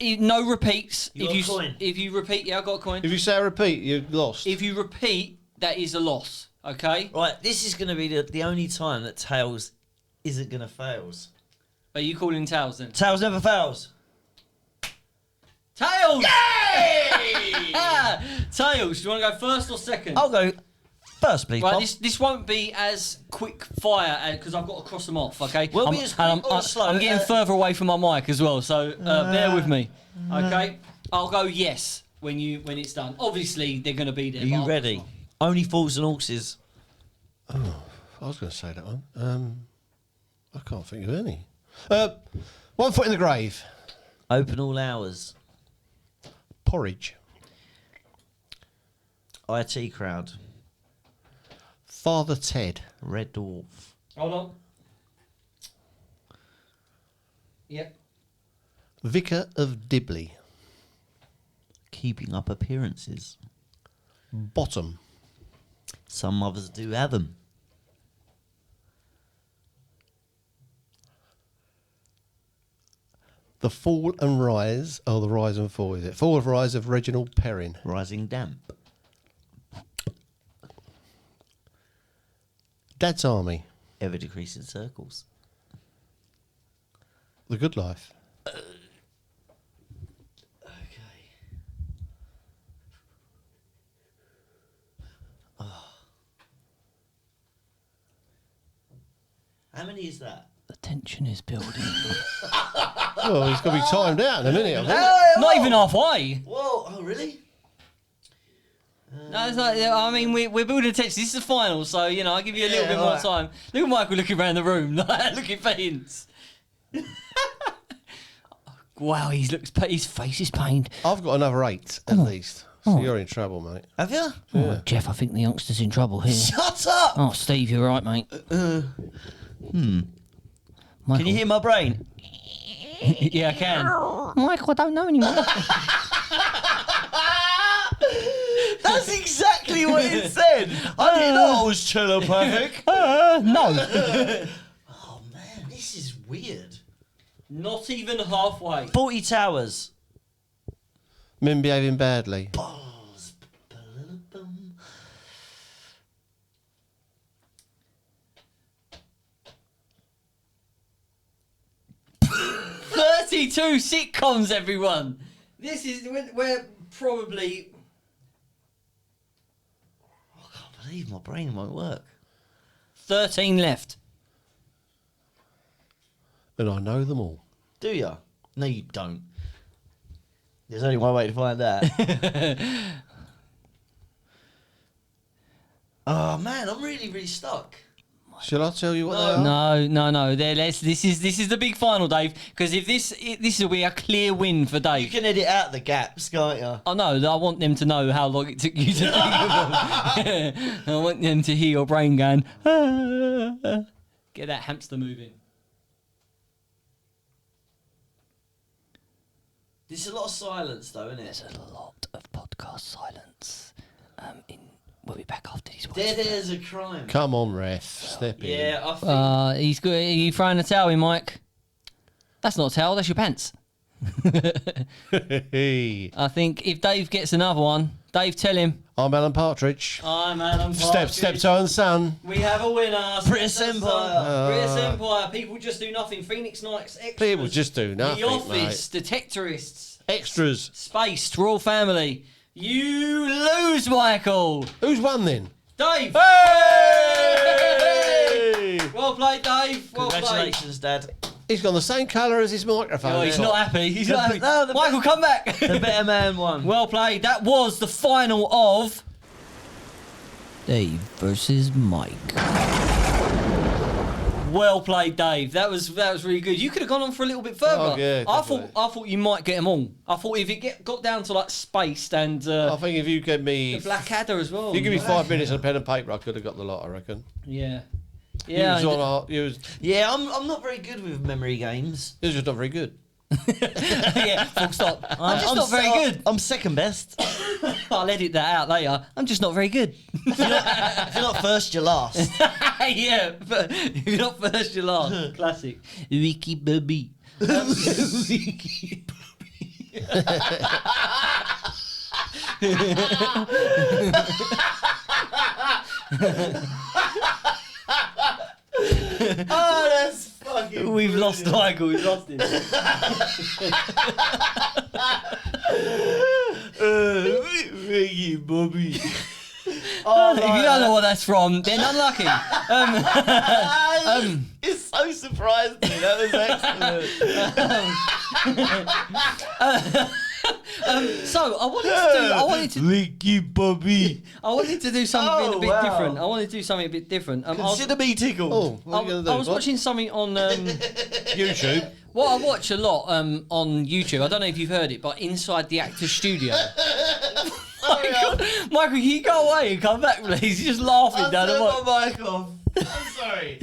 No repeats. You got a coin? If you repeat, yeah, I've got a coin. If you say repeat, you've lost. If you repeat, that is a loss. Okay? Right, this is going to be the only time that Tails isn't going to fails. Are you calling tails then? Tails never fails. Tails! Yay! Tails, do you want to go first or second? I'll go first, please, Right, Bob. this won't be as quick fire because I've got to cross them off, okay? We'll I'm, be as and quick or slow, I'm getting further away from my mic as well, so bear with me, okay? I'll go yes when it's done. Obviously, they're going to be there. Are you ready? Only fools and horses. Oh, I was going to say that one. I can't think of any. 1 Foot in the Grave. Open all hours. Porridge. IT crowd. Father Ted. Red Dwarf. Hold on. Yep. Vicar of Dibley. Keeping up appearances. Bottom. Some mothers do have them. The Fall and Rise. Oh, the Rise and Fall, is it? Fall and Rise of Reginald Perrin. Rising Damp. Dad's Army. Ever Decreasing Circles. The Good Life. Okay. How many is that? The tension is building. Oh, he's got to be timed out in a minute, I think. Not even halfway. Whoa! Oh, really? No, it's like, I mean, we're building tension. This is the final, so, you know, I'll give you a little bit more alright. time. Look at Michael looking around the room, looking for hints. Wow, his face is pained. I've got another 8 at least. So you're in trouble, mate. Have you? Oh, Jeff, I think the youngster's in trouble here. Shut up! Oh, Steve, you're right, mate. Michael. Can you hear my brain? Yeah, I can. Michael, I don't know anymore. That's exactly what it said. I didn't know I was telepathic. No. Oh man, this is weird. Not even halfway. 40 Towers. Men behaving badly. Balls. Ba-la-la-bum. 32 sitcoms, everyone. This is we're probably. I can't believe my brain won't work. 13 left. And I know them all. Do you? No, you don't. There's only one way to find that. Oh man, I'm really stuck. Shall I tell you what they are? No. This is the big final, Dave. Because if this will be a clear win for You Dave. can edit out the gaps, can't you? I know. I want them to know how long it took you to think of them. I want them to hear your brain going. "Ah." Get that hamster moving. There's a lot of silence though, isn't it? There's a lot of podcast silence. We'll be back after these words. There's a crime. Come on, ref. Step in. Yeah, I think. He's good. Are you throwing a towel in, Mike? That's not a towel. That's your pants. Hey. I think if Dave gets another one, Dave, tell him. I'm Alan Partridge. I'm Adam Step toe and son. We have a winner. British Empire. British Empire. People just do nothing. Phoenix Nights. Extras. People just do nothing, The Office. Detectorists. Extras. Spaced. Royal Family. You lose, Michael. Who's won then? Dave. Hey! Well played, Dave. Well played. Congratulations, Dad. He's got the same colour as his microphone. Oh, he's not happy. He's not happy. no, Michael, come back. The better man won. Well played. That was the final of Dave versus Mike. Well played, Dave. That was really good. You could have gone on for a little bit further. Oh, yeah, I definitely. thought you might get them all. I thought if it got down to like Spaced and I think if you give me... the Blackadder as well. You give me 5 minutes and a pen and paper, I could have got the lot, I reckon. Yeah. You Yeah. was on our, you was Yeah, I'm not very good with memory games. just not very good. Yeah. Full stop. I'm just not very good. I'm second best. I'll edit that out later. I'm just not very good. If you're not first, you're last. Yeah. But if you're not first, you're last. Classic. Wiki baby. Oh, that's fucking. We've lost Michael. We've lost him. Ricky Bobby. If you don't know what that's from, then unlucky. It so surprised me. That was excellent. So I wanted to Ricky Bobby. do something Oh, a bit wow. different. I wanted to do something a bit different. Consider me tickled. Oh, what are you going to do? I was watching something on YouTube. what I watch a lot on YouTube. I don't know if you've heard it, but Inside the Actor's Studio. Michael, can you go away and come back, please? He's just laughing down the mic. my mic off. I'm sorry.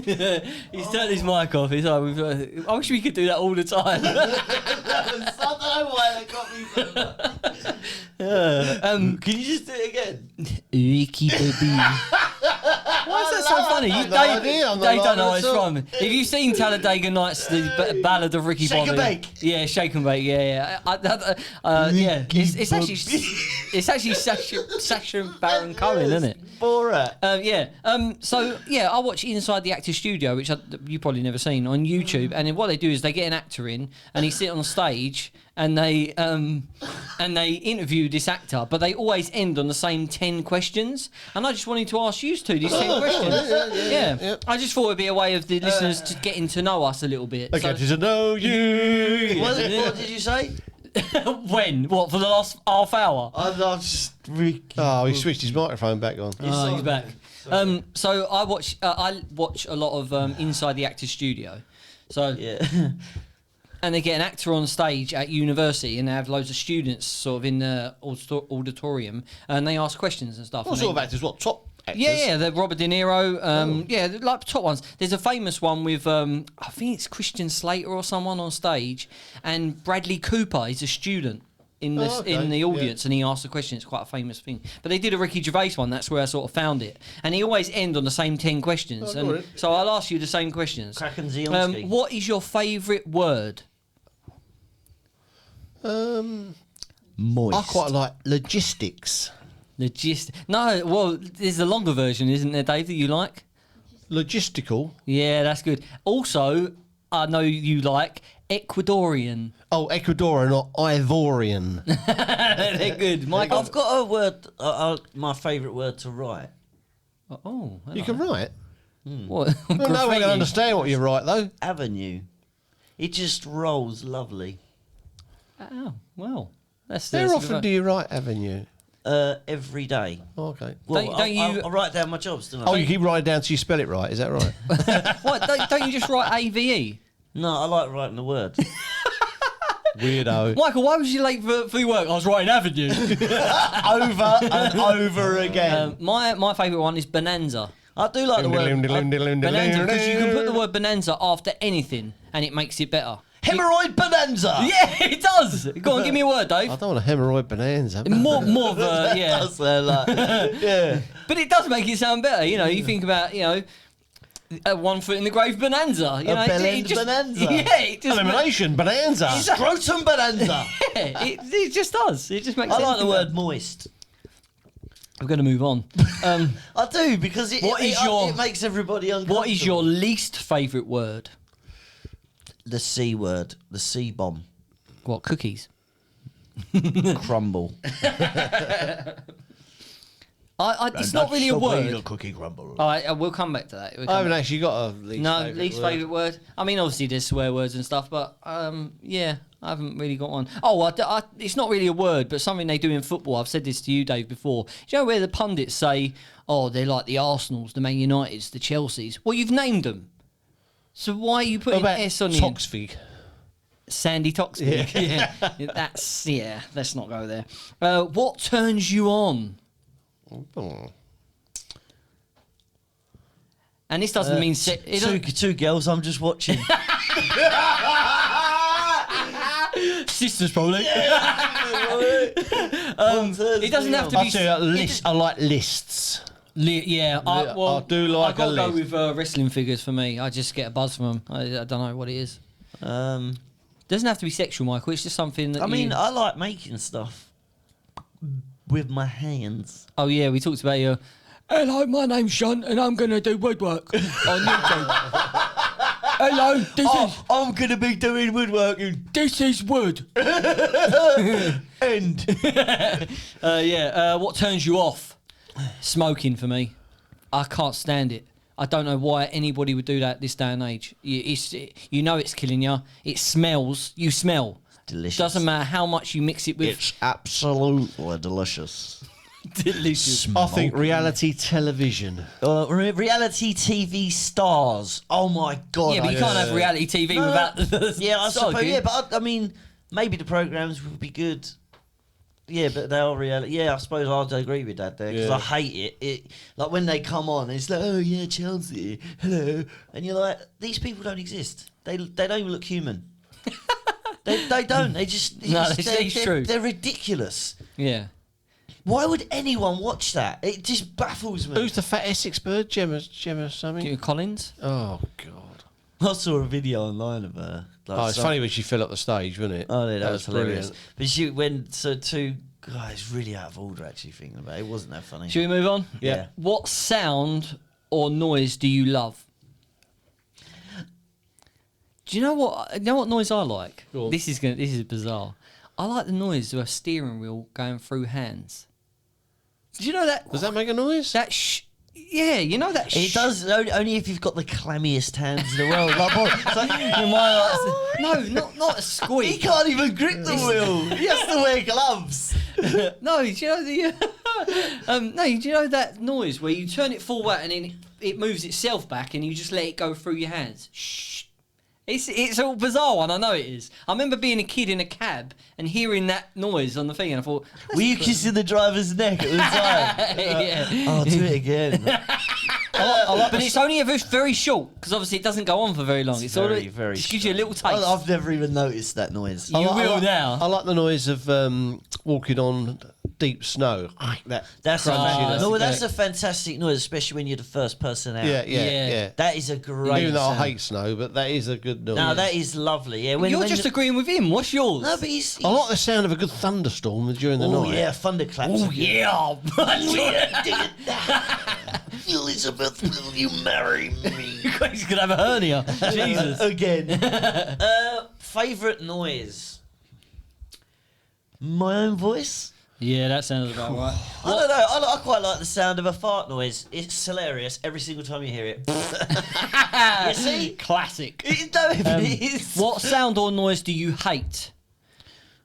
He's turned his mic off. He's like, I wish we could do that all the time. I don't know why that got me so. Can you just do it again? Ricky baby. Why Why is that so funny. I've no idea. I'm not They don't know laughing it's at all. from. Have you seen Talladega Nights, the Ballad of Ricky Shake Bobby? and bake. Yeah, shake and bake. Yeah. Yeah. It's actually Sacha Baron Cohen, isn't it? Borat. So I watch Inside the Actor's Studio, which you probably never seen on YouTube. And then what they do is they get an actor in, and he sit on stage, and they interview this actor, but they always end on the same 10 questions. And I just wanted to ask you two these 10 questions. Yeah. I just thought it'd be a way of the listeners to getting to know us a little bit. I get to know you. What did you say? When? What, for the last half hour? I'm just Ricky. Oh, he switched his microphone back on. Oh, he's back. So I watch a lot of Inside the Actor's Studio. So Yeah. and they get an actor on stage at university, and they have loads of students sort of in the auditorium, and they ask questions and stuff. What and sort they- of actors? What, top actors? Yeah, the Robert De Niro. Yeah, they're like top ones. There's a famous one with I think it's Christian Slater or someone on stage, and Bradley Cooper is a student in this okay, in the yeah. audience, and he asks a question. It's quite a famous thing. But they did a Ricky Gervais one. That's where I sort of found it, and he always end on the same 10 questions. Oh, and good. so I'll ask you the same questions. Kraken Zionski. What is your favourite word? Moist. I quite like logistics. No, well, there's the longer version, isn't there, Dave, that you like? Logistical. Yeah, that's good. Also, I know you like Ecuadorian. Oh, Ecuadorian or Ivorian. They're good. Michael. I've got a word. My favourite word to write. Oh, You can write. what? Well, no one Graffiti. can understand what you write, though. Avenue. It just rolls lovely. Oh, well, that's How often do you write Avenue? Every day. Oh, okay. Well, Don't you- I write down my jobs, don't I? Oh, you keep writing down till you spell it right. Is that right? What? Don't you just write AVE? No, I like writing the word. Weirdo. Michael, why was you late for your work? I was writing Avenue. Over and over again. My favourite one is Bonanza. I do like the word. Bonanza, because you can put the word Bonanza after anything, and it makes it better. Hemorrhoid bonanza. Yeah, it does. Go on, give me a word, Dave. I don't want a hemorrhoid bonanza. More of a, yeah. That's yeah. But it does make it sound better. You know, you think about, a 1 foot in the grave bonanza. You know, bell-end bonanza. Yeah, it just Elimination bonanza. Scrotum bonanza. it just does. It just makes I sense. like the word moist. We're going to move on. I do because it makes everybody uncomfortable. What is your least favourite word? The C word? The C bomb. What, cookies? Crumble. It's not really a word. Cookie crumble. All right, we'll come back to that. We'll I come haven't back. actually got a least Favourite word. I mean, obviously there's swear words and stuff, but yeah, I haven't really got one. Oh, it's not really a word, but something they do in football. I've said this to you, Dave, before. Do you know where the pundits say, "Oh, they're like the Arsenals, the Man Uniteds, the Chelseas"? Well, you've named them. So why are you putting S on the end? Toxvig. Sandy Toxvig. Yeah. Let's not go there. What turns you on? Oh. And this doesn't mean Two girls. I'm just watching. sisters probably. It doesn't have to I'll be. tell you, I like lists. Yeah, I do like I a gotta go list. with wrestling figures for me. I just get a buzz from them. I don't know what it is. Doesn't have to be sexual, Michael. It's just something that. I like making stuff with my hands. Oh yeah, we talked about your. Hello, my name's Sean, and I'm gonna do woodwork on YouTube. Hello, I'm gonna be doing woodworking. this is wood. End. What turns you off? Smoking for me. I can't stand it. I don't know why anybody would do that this day and age. It's killing you. It smells. You smell. Delicious. Doesn't matter how much you mix it with. It's absolutely delicious. delicious. I think reality television. Reality TV stars. Oh my god. Yeah, but you can't have reality TV No, without the Yeah, I star, suppose. can you? Yeah, but I mean, maybe the programs would be good. Yeah, but they are reality. Yeah, I suppose I'd agree with that there because Yeah. I hate it. Like when they come on, it's like, oh yeah, Chelsea, hello, and you're like, these people don't exist. They don't even look human. they don't. They just No, it's true. They're ridiculous. Yeah. Why would anyone watch that? It just baffles me. Who's the fat Essex bird? Gemma something? Collins. Oh, God. I saw a video online of her. Like, Oh, it's funny when she fell up the stage, wasn't it? Oh, yeah, that was hilarious. brilliant. But she went so two guys really out of order. Actually, thinking about it, it wasn't that funny. Should we move on? Yeah. What sound or noise do you love? Do you know what? You know what noise I like? Go on. This is bizarre. I like the noise of a steering wheel going through hands. Do you know that? Does that make a noise? Yeah, you know that. It does only if you've got the clammiest hands in the world. Like, it's like, not a squeak. he can't even grip the wheel. He has to wear gloves. No, do you know the? No, do you know that noise where you turn it forward and then it moves itself back and you just let it go through your hands? Shh. It's a bizarre one, I know it is. I remember being a kid in a cab and hearing that noise on the thing, and I thought, Were you kissing the driver's neck at the time? yeah. Oh, do it again. But it's only ever very short because obviously it doesn't go on for very long. It's very, all, very just gives you a little taste. I've never even noticed that noise. You will now. I like the noise of walking on deep snow. That's that's a fantastic noise, especially when you're the first person out. Yeah. That is a great Even though sound. I hate snow, but that is a good noise. No, that is lovely. Yeah, You're just agreeing with him. What's yours? No, but he's I like the sound of a good thunderstorm during the oh night. yeah, thunderclaps. Oh yeah. Elizabeth, will you marry me? He's gonna have a hernia. Jesus. Again. Favourite noise? My own voice? Yeah, that sounds about right. I don't know. I quite like the sound of a fart noise. It's hilarious every single time you hear it. You see? Classic. It is. What sound or noise do you hate?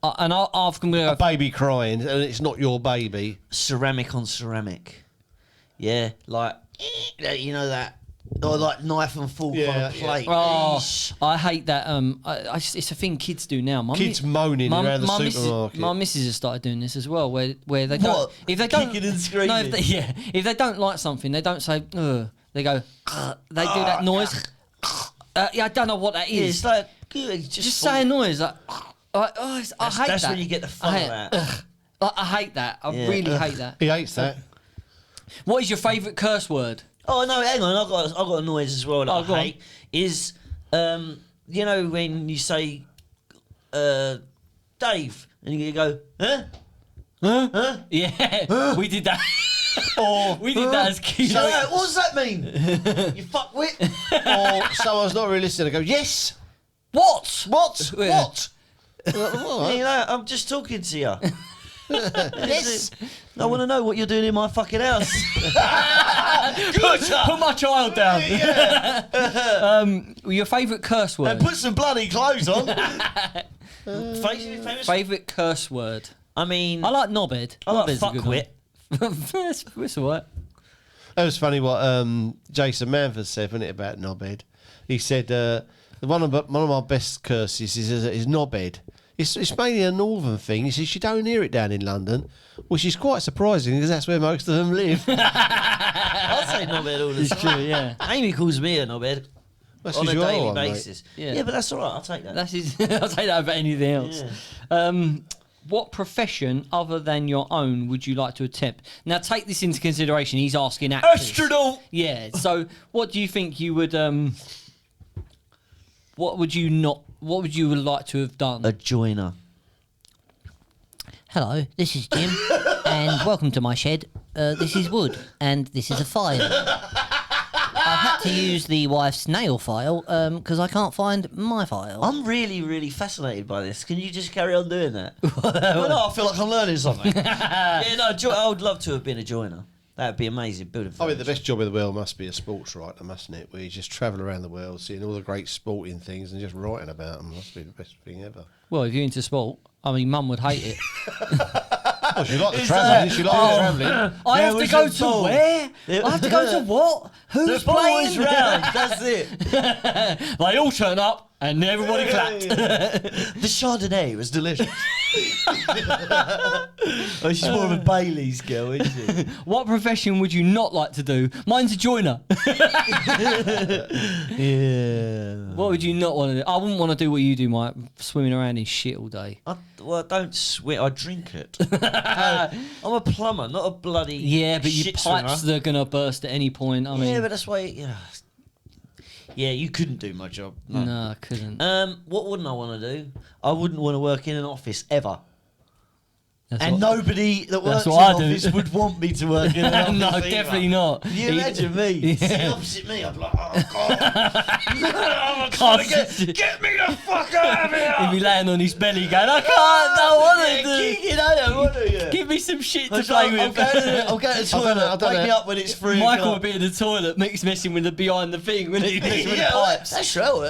And I'm going A to go. baby crying, and it's not your baby. Ceramic on ceramic. Yeah, like, you know that. Or like knife and fork on a plate. Oh, Eesh. I hate that. It's a thing kids do now. Kids moaning around the supermarket. My missus has started doing this as well, where they don't. What? If they don't, Kicking and screaming? No, if they don't like something, they don't say. Ugh. They go. They do that noise. Yeah, I don't know what that Yeah, is. it's like, just say a noise like. I hate that. That's when you get the fun of that. I hate that. I Yeah. really hate that. He hates that. What is your favourite curse word? Oh no, hang on! I've got a noise as well that I go on. hate. Is you know when you say Dave and you go huh? Yeah, we did that. Or we did that as kids. So, what does that mean? You fuckwit. Or someone's not really listening. I go, yes. What? What? You know, I'm just talking to you. Yes. I want to know what you're doing in my fucking house. Put my child down. Your favourite curse word? And put some bloody clothes on. Famous? Favourite curse word? I mean, I like knobhead. I like Knobhead's a good one. fuckwit. It's all right. That was funny what Jason Manford said, wasn't it, about knobhead? He said one of my best curses is knobhead. It's mainly a northern thing. He says you don't hear it down in London, which is quite surprising because that's where most of them live. I say knobhead all the It's time. true, yeah. Amy calls me a knobhead That's on a 'cause you are daily one, mate. basis. Yeah. Yeah, but that's all right. I'll take that. That's his. I'll take that over anything else. What profession other than your own would you like to attempt? Now, take this into consideration. He's asking actors. Astronaut. Yeah. So, what do you think you would? What would you not? What would you like to have done? A joiner. Hello, this is Jim, and welcome to my shed. This is wood, and this is a file. I've had to use the wife's nail file because I can't find my file. I'm really, really fascinated by this. Can you just carry on doing that? Well, no, I feel like I'm learning something. Yeah, no, I would love to have been a joiner. That'd be amazing. Building. I mean, the best job in the world must be a sports writer, mustn't it? Where you just travel around the world, seeing all the great sporting things and just writing about them. Must be the best thing ever. Well, if you're into sport, I mean, Mum would hate it. Oh, she likes the travelling. She likes the travelling. I have to was go a to ball. where? I have to go to what? Who's The ball is playing? round. That's it. They all turn up and everybody clapped. The Chardonnay was delicious. Oh, she's more of a Bailey's girl, isn't she? What profession would you not like to do? Mine's a joiner. Yeah. What would you not want to do? I wouldn't want to do what you do, Mike. Swimming around in shit all day. I don't swim. I drink it. I'm a plumber, not a bloody Yeah, but your shit pipes swimmer. they're gonna burst at any point. I mean, Yeah, but that's why. Yeah, you couldn't do my job. No. no, I couldn't. What wouldn't I want to do? I wouldn't want to work in an office ever. That's And what- nobody that works that's in what an I do. office would want me to work in an office. no, either. definitely not. Can you imagine me? Yeah. Sitting opposite me, I'd be like, oh God. Can't Get me the fuck out of here! He'd be laying on his belly going, I can't, don't want to do. I don't want to. Give me some shit to I'm play going with. to the toilet. I don't Wake know. me up when it's 3 Michael o'clock. would be in the toilet, messing with the behind the thing, wouldn't he? Messing with the Yeah, pipes. that's right.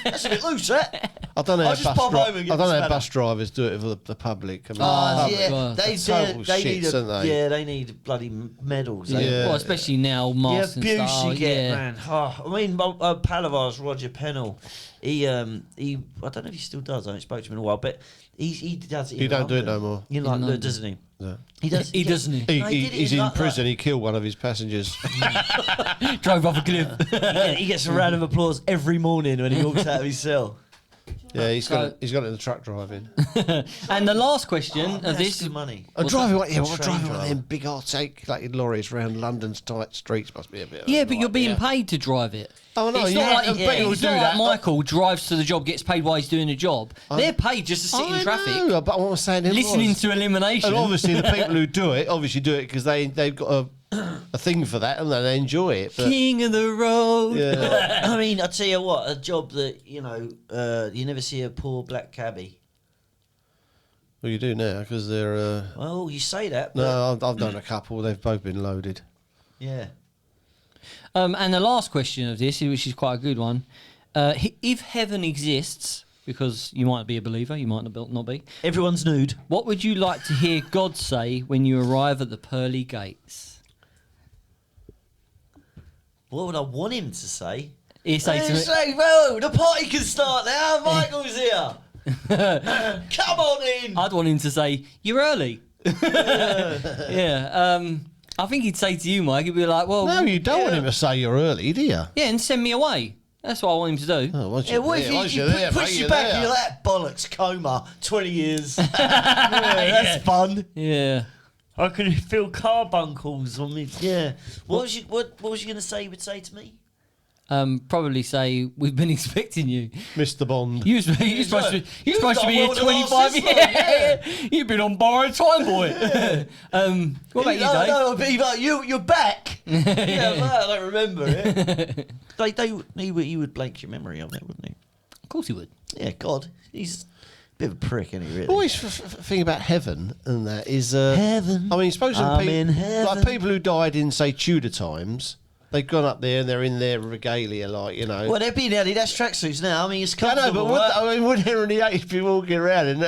That's a bit loose, that. I don't know I'll how just pop home and I get don't the know how spanner. bus drivers do it for the public. I mean, Oh, public. yeah, God. they Total they need shits, don't they? yeah, they need bloody medals. eh? Yeah. Well, especially now, The masks and abuse stuff. you get, yeah. man. Oh, I mean, a pal of ours, Roger Pennell, he, I don't know if he still does. I haven't spoken to him in a while, but he does it. He in don't do it London. no more. In London, London. doesn't he? No. He does. He doesn't he? No, did it He's in like that. prison. He killed one of his passengers. Drove off a cliff. He gets a round of applause every morning when he walks out of his cell. Yeah, he's So- got it in the truck driving. And the last question of That's this. good money. I'm driving one. Yeah, Train I'm driving one of driver. them big articulated lorries around London's tight streets. Must be a bit. of a Yeah, but you're being nightmare. paid to drive it. Oh no, It's yeah, not like, I bet you'll it's do not like that. Michael drives to the job, gets paid while he's doing the job. They're paid just to sit in traffic, know, but what I'm saying is, listening to Elimination. and obviously the people who do it obviously do it because they've got a thing for that and they enjoy it. But, King of the road. yeah. I mean, I tell you what, a job that you never see a poor black cabbie. Well, you do now because they're. Well, you say that, but No, I've done a couple. They've both been loaded. yeah. And the last question of this, which is quite a good one, if heaven exists, because you might be a believer, you might not be, Everyone's nude. what would you like to hear God say when you arrive at the pearly gates? What would I want him to say? He say to me, Say, well, the party can start now. Michael's here. Come on in. I'd want him to say, "You're early." Yeah. I think he'd say to you, Mike, he'd be like, "Well, No, you don't want him to say you're early, do you? yeah, and send me away." That's what I want him to do. Oh, once Yeah, you're what if there, you, once you you're there, push mate, you you're back there. and you're like, bollocks, coma, 20 years. Yeah, that's fun. Yeah. I can feel carbuncles on me. Yeah. What was you going to say you would say to me? Probably say we've been expecting you. Mr. Bond. You're supposed to be You've here done well the 25 last years. 6 months, You've been on borrowed time, boy. What about you, Dave? No, but he's like, you're back. Yeah, like, I don't remember it. He would blank your memory on it, wouldn't he? Of course he would. Yeah, God. He's a bit of a prick, isn't he, really? Always thing about heaven and that is Heaven. I mean, suppose I'm in heaven. like people who died in say Tudor times, they've gone up there and they're in their regalia, like Well, they're being out in that's tracksuits now. I mean, it's I know, comfortable. but would Henry VIII be walking around in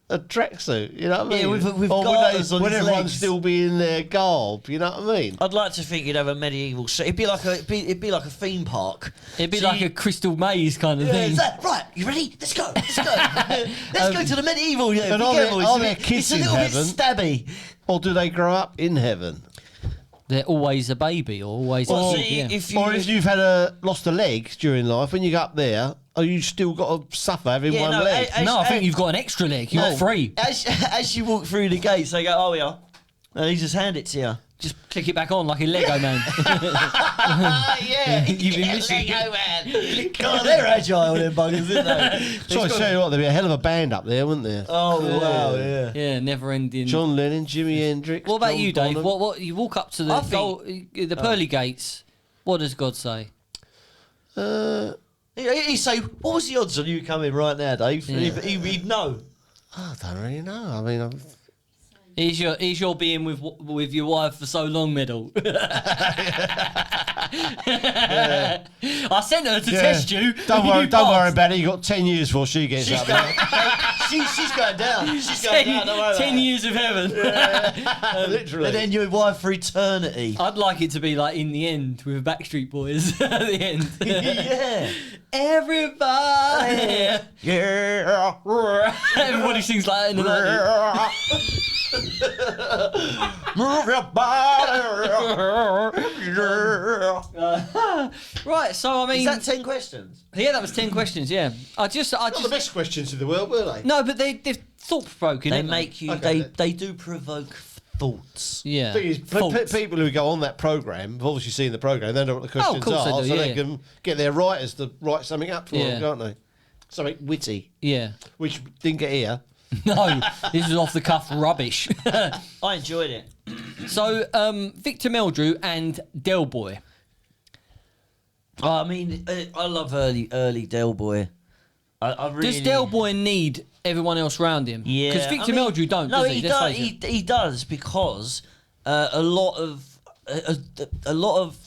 a tracksuit? You know what I Yeah, mean? with or garters on would his everyone legs. still be in their garb? You know what I mean? I'd like to think you'd have a medieval. It'd be like a theme park. It'd be So like you- a crystal maze kind of Yeah, thing. is that right? You ready? Let's go. Let's go. Let's go to the medieval. Yeah, And be are there- careful, are it's a there bit- kids It's a in little heaven? bit stabby. Or do they grow up in heaven? They're always a baby or always Well, a see, kid, yeah. if you Or if you've had lost a leg during life, when you go up there, are you still got to suffer having Yeah, one no, leg? No, I think you've got an extra leg. You're No. free. as you walk through the gates, they go, "Oh, we are," and they just hand it to you. Just click it back on like a Lego man. Yeah, You've been missing. Lego man. God, they're agile, them buggers, isn't they? So I tell you what, there'd be a hell of a band up there, wouldn't there? Oh wow, yeah. Yeah, never ending. John Lennon, Jimi Hendrix. What about John you, Dave? Bonham. What you walk up to I the pearly gates? What does God say? He'd say, "What was the odds on you coming right now, Dave?" Yeah. He'd know. I don't really know. I mean, Is your being with your wife for so long medal? I sent her to test you. Don't You worry passed. about it. You got 10 years before she gets up there. She's going down. She's going down. Don't worry about 10 it. years of heaven. Literally. And then your wife for eternity. I'd like it to be like in the end with Backstreet Boys at the end. Yeah. Everybody. Yeah. Everybody sings like that in the night. Move your body. Right, so I mean, Is that 10 questions? yeah, that was 10 questions. Yeah, I Not the best questions in the world, were they? no, but they're thought provoking. They make you. Okay. They do provoke thoughts. yeah. Thing is, Thoughts. people who go on that programme have obviously seen the programme. They know what the questions course they are, do, so yeah. they can get their writers to write something up for Yeah. them, can't they? Something witty, Yeah. which didn't get here. No, this is off the cuff rubbish. I enjoyed it. So, Victor Meldrew and Del Boy. I mean, I love early Del Boy. I really. Does Del Boy need everyone else around him? Yeah, Because Victor I mean, Meldrew don't. No, does he Let's does. face it. He does because a lot of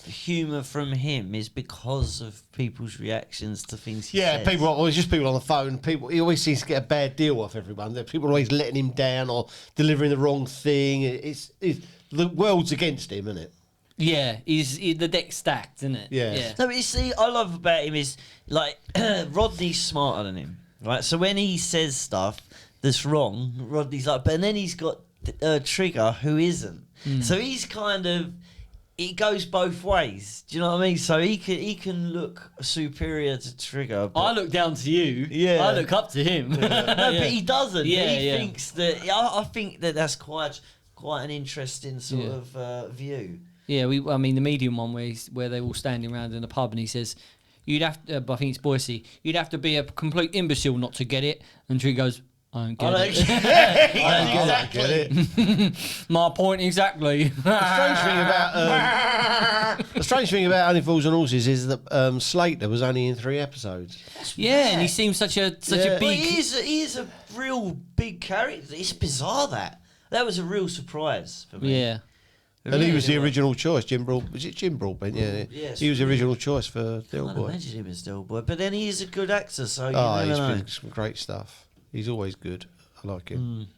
humour from him is because of people's reactions to things. He Yeah, says. people. Well, it's just people on the phone. People. He always seems to get a bad deal off everyone. People are always letting him down or delivering the wrong thing. It's the world's against him, isn't it? Yeah, the deck's stacked, isn't it? Yeah. No, but you see, I love about him is like Rodney's smarter than him, right? So when he says stuff that's wrong, Rodney's like, but then he's got Trigger who isn't. So he's kind of. It goes both ways. Do you know what I mean? So he can look superior to Trigger. But I look down to you. Yeah. I look up to him. no, but he doesn't. Yeah, he yeah. thinks that. I think that that's quite an interesting sort Yeah. of view. Yeah, I mean the medium one where they're all standing around in a pub and he says, "You'd have to," I think it's Boise. "You'd have to be a complete imbecile not to get it." And Tree goes, "I don't get it." Exactly. My point exactly. The strange thing about Only Fools and Horses is that Slater was only in 3 episodes. Yeah, and he seems such a Yeah. big. Well, he is a real big character. It's bizarre that was a real surprise for me. Yeah. And he was the original choice. Was it Jim Broadbent? Yeah. Yes. He was the original choice for Del I Boy. imagine him as Del Boy, but then he is a good actor, so you Oh, never he's know. been some great stuff. He's always good. I like him.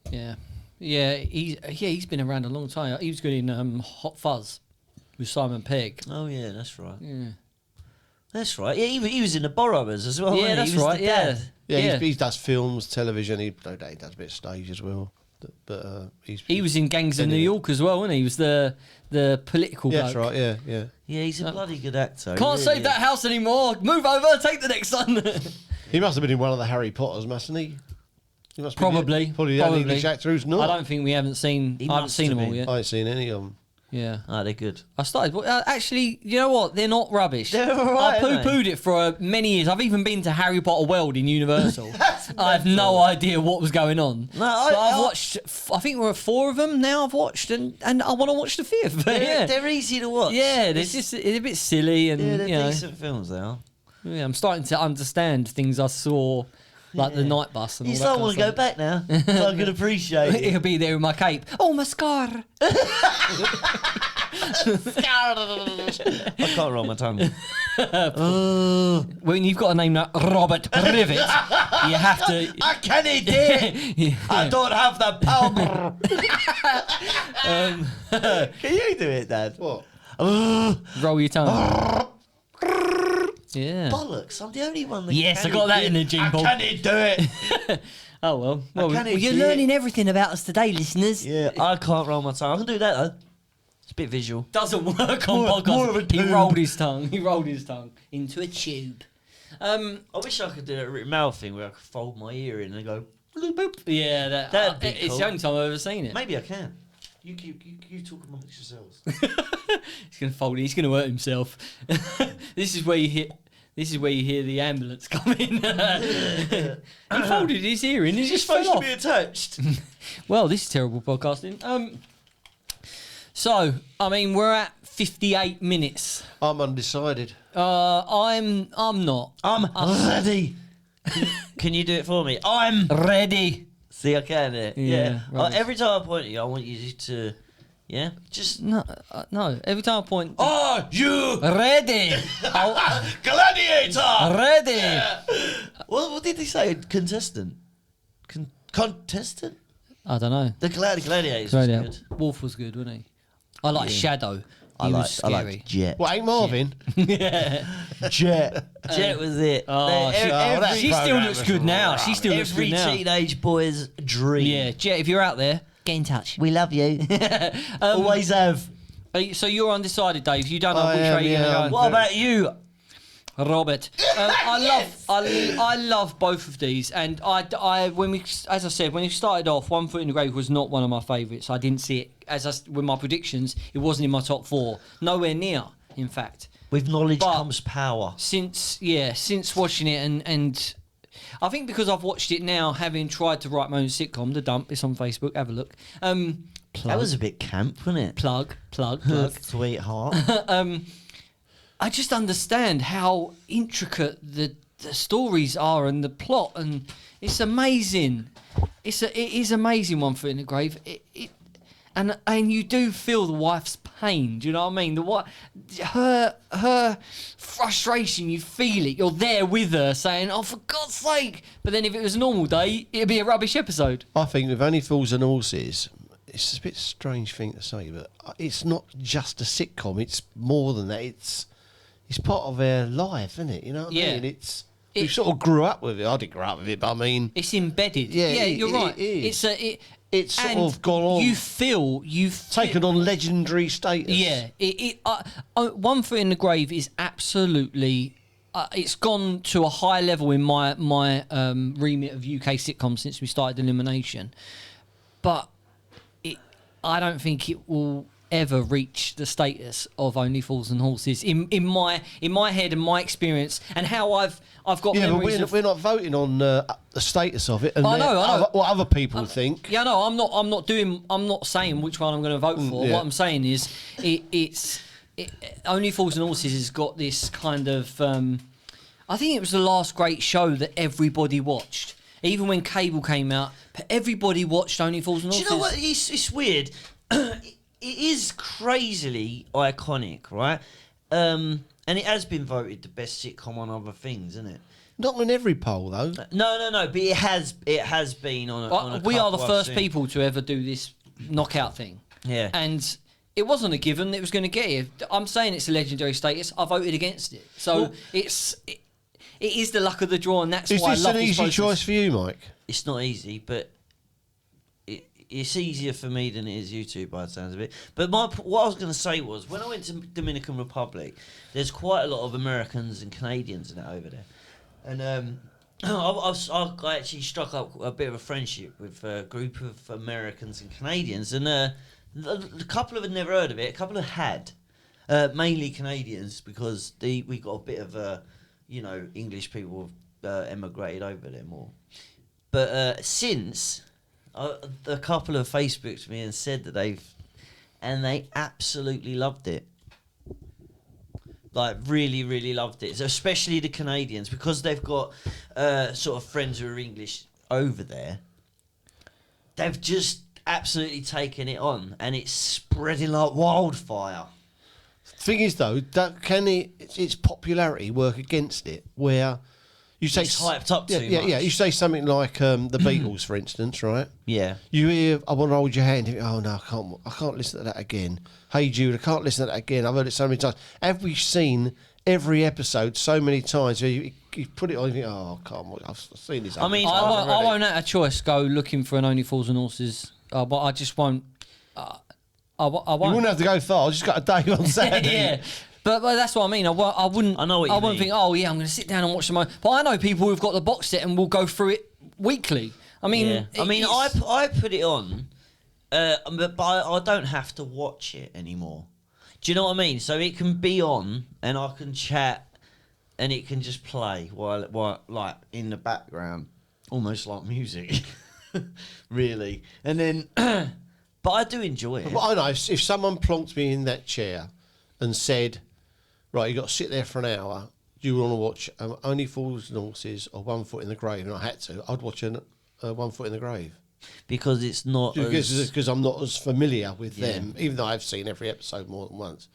Yeah. Yeah, he's been around a long time. He was good in Hot Fuzz with Simon Pegg. Oh yeah, that's right. Yeah. That's right. Yeah, he was in the Borrowers as well. Yeah, wasn't he? that's He was right. the Yeah. dad. Yeah, he does films, television. He does a bit of stage as well. But He was in Gangs of New York as well, wasn't he? He was the political Yeah, bloke. that's right. Yeah. Yeah, he's a bloody good actor. he Can't really save is. that house anymore. Move over. Take the next one. He must have been in one of the Harry Potters, mustn't he? He must be Probably. probably the only English actor who's not. I don't think we haven't seen. He I haven't must seen have them all been. yet. I ain't seen any of them. Yeah. Oh, they're good. I started. Actually, you know what? They're not rubbish. They're all right, I aren't poo-pooed it for many years. I've even been to Harry Potter World in Universal. I have no idea what was going on. No, But I've I- watched. I think we're 4 of them now. I've watched, and I want to watch the 5th. They're, yeah, easy to watch. yeah. They're just it's a bit silly, and Yeah, they're you know, decent films, they are. yeah, I'm starting to understand things I saw, like the night bus and You all start that want kind to of go back now, so I can appreciate it. He'll be there with my cape. Oh, my scar. I can't roll my tongue. When you've got a name like Robert Rivet, you have to. I can't do it. I don't have the power. Can you do it, Dad? What? Roll your tongue. Yeah. Bollocks! I'm the only one that. Yes, can I got do that it. in the jingle. I can't do it. Oh well. Well, can't Well, you're do it. learning everything about us today, listeners. Yeah, I can't roll my tongue. I can do that though. It's a bit visual. doesn't work on More- podcast. more of a He tube. rolled his tongue. He rolled his tongue. Into a tube. I wish I could do that Rick Mouth thing where I could fold my ear in and go. Bloop, boop. Yeah, That'd be it's cool. the only time I've ever seen it. Maybe I can. You talk amongst yourselves. He's gonna fold it. He's gonna hurt himself. This is where you hear. This is where you hear the ambulance coming. He folded his ear in. He just fell off. attached. Well, this is terrible podcasting. So, I mean, we're at 58 minutes. I'm undecided. I'm not I'm ready. Can you do it for me? I'm ready. See, I can. Yeah. Yeah, rubbish. Every time I point at you, I want you to Yeah, just No, no. Every time I point, are you ready, oh, gladiator? ready. What did they say? Contestant, contestant. I don't know. The gladiators was Yeah. good. Wolf was good, wasn't he? I like Shadow. He was scary. Jet. What, ain't Marvin? Jet. Jet was it. Oh, Every- she still looks good now. She still looks Every good now. teenage boy's dream. Yeah, Jet, if you're out there, get in touch. We love you. Always have. So you're undecided, Dave. You don't know I which am, way you're yeah, going to go. What about you? Robert, I love both of these, and as I said, when we started off, One Foot in the Grave was not one of my favourites. I didn't see it with my predictions. It wasn't in my top 4, nowhere near, in fact. With knowledge But- comes power. Since watching it, and I think because I've watched it now, having tried to write my own sitcom, The Dump, it's on Facebook. Have a look. Plug, That was a bit camp, wasn't it? plug. Sweetheart. I just understand how intricate the stories are and the plot, and it's amazing. It is amazing. One Foot in the Grave. And you do feel the wife's pain. Do you know what I mean? Her frustration. You feel it. You're there with her, saying, "Oh, for God's sake!" But then if it was a normal day, it'd be a rubbish episode. I think with Only Fools and Horses, it's a bit strange thing to say, but it's not just a sitcom. It's more than that. It's part of their life, isn't it? You know what I mean? We sort of grew up with it. I didn't grow up with it, but I mean, It's embedded. Yeah, you're right. it is. It's sort and of gone on. You've taken on legendary status. Yeah, One Foot in the Grave is absolutely. It's gone to a high level in my remit of UK sitcoms since we started Elimination, but I don't think it will ever reach the status of Only Fools and Horses in my head and my experience and how I've got Yeah, but memories. we're not voting on the status of it and I know. what other people think. Yeah, no, I'm not saying which one I'm going to vote for. yeah. What I'm saying is, Only Fools and Horses has got this kind of. I think it was the last great show that everybody watched, even when cable came out. But everybody watched Only Fools and Do Horses. you know what? It's weird. It is crazily iconic, right? And it has been voted the best sitcom on other things, isn't it? Not on every poll though. No, but it has been on a We are the couple I've first seen. people to ever do this knockout thing. Yeah. And it wasn't a given that it was going to get here. I'm saying it's a legendary status. I voted against it. So Well- it is the luck of the draw, and that's Is why I this love an this easy process. choice for you, Mike? It's not easy, but it's easier for me than it is you two, by the sounds of it. But what I was going to say was, when I went to Dominican Republic, there's quite a lot of Americans and Canadians in it over there. And I actually struck up a bit of a friendship with a group of Americans and Canadians. And a couple of had never heard of it, a couple had. Mainly Canadians, because we got a bit of, English people emigrated over there more. But since... a couple have Facebooked me and said that they absolutely loved it. Like, really, really loved it. So especially the Canadians, because they've got sort of friends who are English over there. They've just absolutely taken it on, and it's spreading like wildfire. Thing is though, can its popularity work against it? Where you say It's hyped up too yeah. much. You say something like the Beatles, for instance, right? Yeah. You hear, "I want to hold your hand." You think, "Oh no, I can't listen to that again." "Hey Jude, I can't listen to that again. I've heard it so many times." Have we seen every episode so many times? Where you put it on, you think, "Oh, I can't. I've seen this." I mean, I I've won't at a choice go looking for an Only Fools and Horses, but I just won't. I you won't. wouldn't have to go far. I just got a day on Saturday. Yeah. But that's what I mean. I wouldn't. I know what you wouldn't mean. think, oh yeah, I'm going to sit down and watch them. But I know people who've got the box set and will go through it weekly. I mean, Yeah. I put it on, but I don't have to watch it anymore. Do you know what I mean? So it can be on, and I can chat, and it can just play while like in the background, almost like music, really. And then, but I do enjoy it. But I know if someone plonked me in that chair and said, "Right, you got to sit there for an hour. Do you want to watch Only Fools and Horses or One Foot in the Grave?" and I had to, I'd watch One Foot in the Grave. because it's not Because I'm not as familiar with Yeah. them, even though I've seen every episode more than once.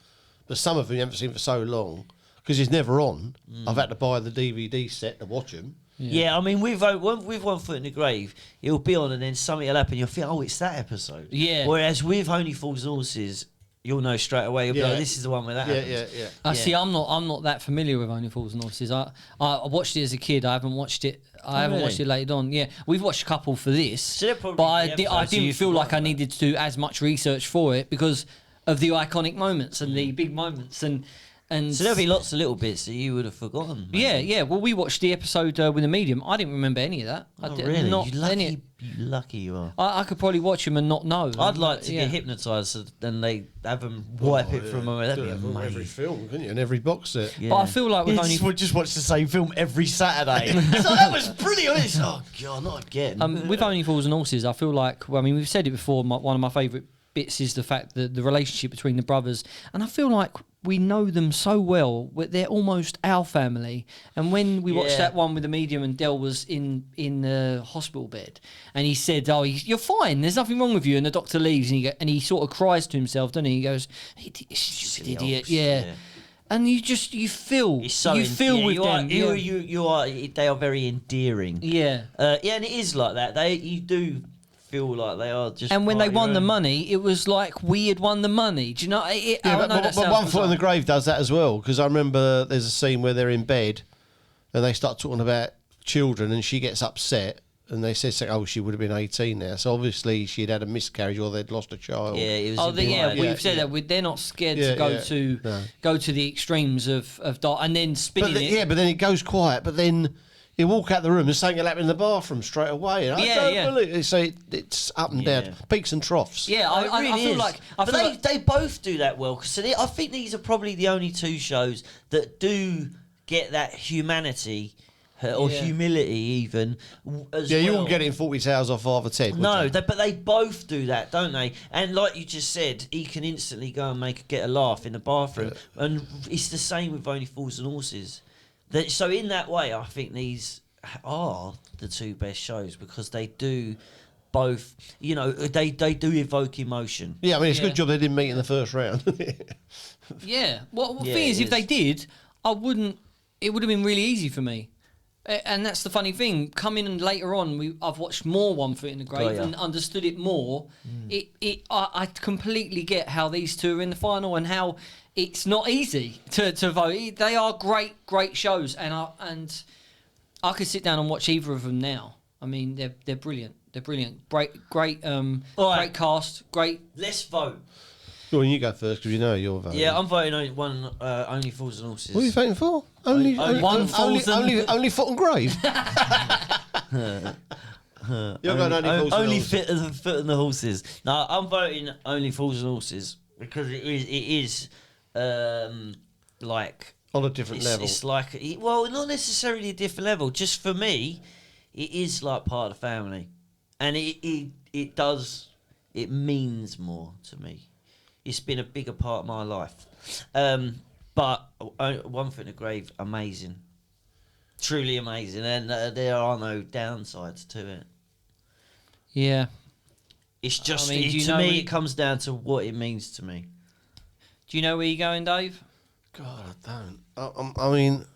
But some of them you haven't seen for so long, because it's never on. I've had to buy the DVD set to watch them. Yeah, I mean, with One Foot in the Grave, it'll be on and then something will happen. You'll think, oh, it's that episode. Yeah. Whereas with Only Fools and Horses, you'll know straight away. You'll be Yeah. like, this is the one where that happens. Yeah. See, I'm not that familiar with Only Fools and Horses. I watched it as a kid. I haven't watched it. I haven't really? watched it later on. Yeah, we've watched a couple for this, So they're probably but the I episodes didn't you've feel like I forgotten needed to do as much research for it because of the iconic moments and the big moments and. So there'll be lots of little bits that you would have forgotten. maybe. Yeah. Well, we watched the episode with the medium. I didn't remember any of that. I Oh, did really? not You any. lucky you are. I could probably watch them and not know. I'd like to Yeah. get hypnotised and they have them wipe it from them. That'd be Every amazing. film, couldn't you? And every box set. Yeah. But I feel like we've only just watch the same film every Saturday. So that was brilliant. It's, oh god, not again. with Only Fools and Horses, I feel like, well, I mean, we've said it before, one of my favourite bits is the fact that the relationship between the brothers, and I feel like we know them so well, they're almost our family. And when we watched Yeah. that one with the medium and Del was in the hospital bed, and he said, "Oh, you're fine. There's nothing wrong with you," and the doctor leaves, and he sort of cries to himself, doesn't he? He goes, "Stupid idiot, ox, yeah." yeah. And you feel, It's so you feel yeah, with you them, Are, you are. They are very endearing. yeah. Yeah, and it is like that. You do feel like they are just. And when they part of won your the own. money, it was like we had won the money. Do you know? I Yeah, know that but sounds One Foot in the bizarre. Grave does that as well, because I remember there's a scene where they're in bed and they start talking about children and she gets upset and they say, oh, she would have been 18 now. So obviously she'd had a miscarriage or they'd lost a child. Yeah, it was. Oh, yeah, implied. we've said that they're not scared Yeah, to go yeah. to No. go to the extremes of and then spinning it. Yeah, but then it goes quiet, but then you walk out the room and something will happen in the bathroom straight away. And I Yeah, don't yeah. believe it. So it's up and Yeah. down, peaks and troughs. Yeah, Oh, I it really feel is. like But they both do that well. So I think these are probably the only two shows that do get that humanity or Yeah. humility even. As Yeah, you well. won't get it in 40 Hours off Father Ted. would No, you? but they both do that, don't they? And like you just said, he can instantly go and get a laugh in the bathroom, and it's the same with Only Fools and Horses. So in that way, I think these are the two best shows because they do both. You know, they do evoke emotion. Yeah, I mean, it's a Yeah. good job they didn't meet in the first round. yeah. Well, the Yeah, thing is, it if they is. did, I wouldn't. It would have been really easy for me. And that's the funny thing. Coming and later on, I've watched more One Foot in the Grave yeah. and understood it more. I completely get how these two are in the final and how it's not easy to vote. They are great shows, and I could sit down and watch either of them now. I mean, they're brilliant. They're brilliant. Great All right. great cast. Great. Let's vote. Go on, you go first because you know you're voting. Yeah, I'm voting Only Fools and Horses. What are you voting for? Only One Falls and- only Foot and Grave. You're going Only Falls and Only Horses. Foot and the Horses. No, I'm voting Only Fools and Horses because it is like On a different level. It's like well, not necessarily a different level. Just for me, it is like part of the family, and it does it means more to me. It's been a bigger part of my life. But One Foot in the Grave, amazing, truly amazing, and there are no downsides to it. Yeah. It's just I mean, do you to know me, we- it comes down to what it means to me. Do you know where you're going, Dave? God, I don't. I mean,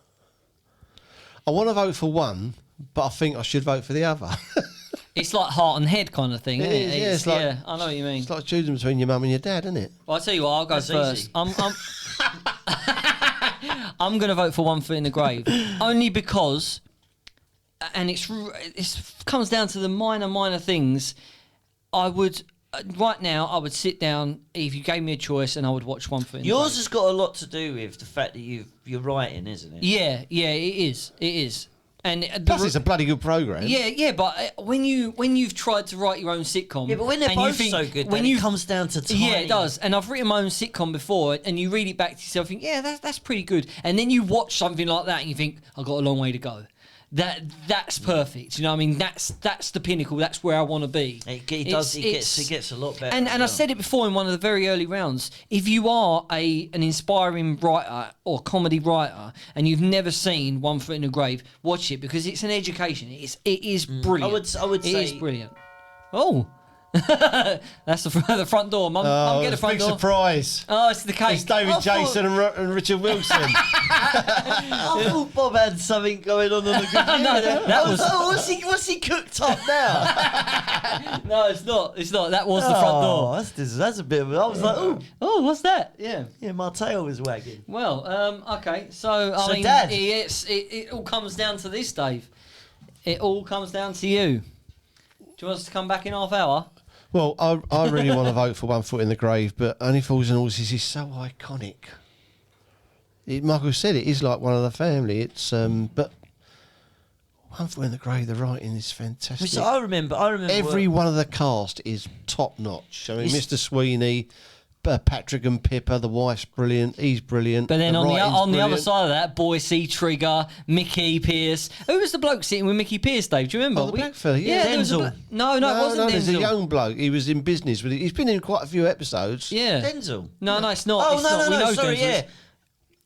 I want to vote for one, but I think I should vote for the other. It's like heart and head kind of thing, It isn't is, it? yeah, it's like- yeah, I know what you mean. It's like choosing between your mum and your dad, isn't it? Well, I'll tell you what, I'll go That's first. easy. I'm going to vote for One Foot in the Grave. Only because, and it comes down to the minor things, I would, right now, I would sit down, if you gave me a choice, and I would watch One Foot in the Yours Grave. has got a lot to do with the fact that you're writing, isn't it? Yeah, it is. And Plus, it's a bloody good program. yeah, but when you've tried to write your own sitcom, Yeah, but when they're and you both think- so good, when then you it comes down to time. yeah, it does. And I've written my own sitcom before, and you read it back to yourself, and think, yeah, that's pretty good. And then you watch something like that, and you think, I've got a long way to go. That's perfect. You know what I mean? That's the pinnacle. That's where I want to be. It gets a lot better. And as I well. said it before in one of the very early rounds. If you are an inspiring writer or comedy writer, and you've never seen One Foot in the Grave, watch it because it's an education. It is brilliant. I would It say is brilliant. Oh. That's the front door. Mum, get the front big door. surprise. Oh, it's the cake. It's David Jason and Richard Wilson. I thought Bob had something going on the computer. No, that was- what's he cooked up now? No, it's not. It's not. That was the front door. That's a bit of. I was like, oh, Oh, what's that? Yeah. yeah, my tail was wagging. Well, okay. So, I So, mean, Dad. it all comes down to this, Dave. It all comes down to you. Do you want us to come back in half hour? Well, I really want to vote for One Foot in the Grave, but Only Fools and Horses is so iconic. Michael said it is like one of the family. It's but One Foot in the Grave, the writing is fantastic. So I remember. Every one of the cast is top notch. I mean, It's- Mr. Sweeney, Patrick and Pippa, the wife's brilliant. He's brilliant. But then the on the writing's other brilliant. side of that, Boise, Trigger, Mickey Pierce. Who was the bloke sitting with Mickey Pierce, Dave? Do you remember? Oh, the black fella, yeah. there was a Denzel. no, it wasn't there's Denzel. a young bloke. He was in business with it. He's been in quite a few episodes. Yeah. Denzel. No, it's not. Oh it's not. We no! know Sorry, Denzel's. yeah.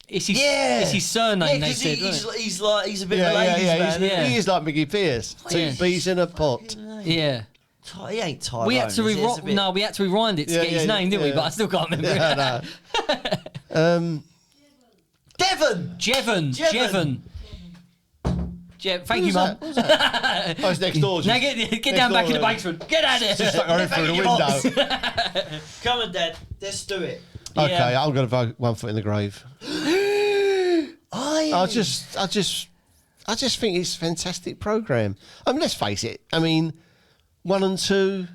It's his, Yeah. it's his surname, Yeah, they because said. he's wasn't he's a bit of a ladies man. Yeah. He is like Mickey Pierce. Two Yeah. peas in a pot. it? Yeah. He ain't Tyrone. We had to is he? It's a bit- we had to rewind it to Yeah, get his yeah, name, didn't we? yeah. But I still can't remember it. Yeah, no. Devon. Jevon. Jevon. Thank you, Mum. Oh, it's next door. Now just- get next down back in door, the basement. Get out of Just here. stuck her in through the Back in your window. Come on, Dad. Let's do it. Okay, Yeah. I'm going to vote One Foot in the Grave. I just think it's a fantastic program. I mean, let's face it. I mean, 1 and 2,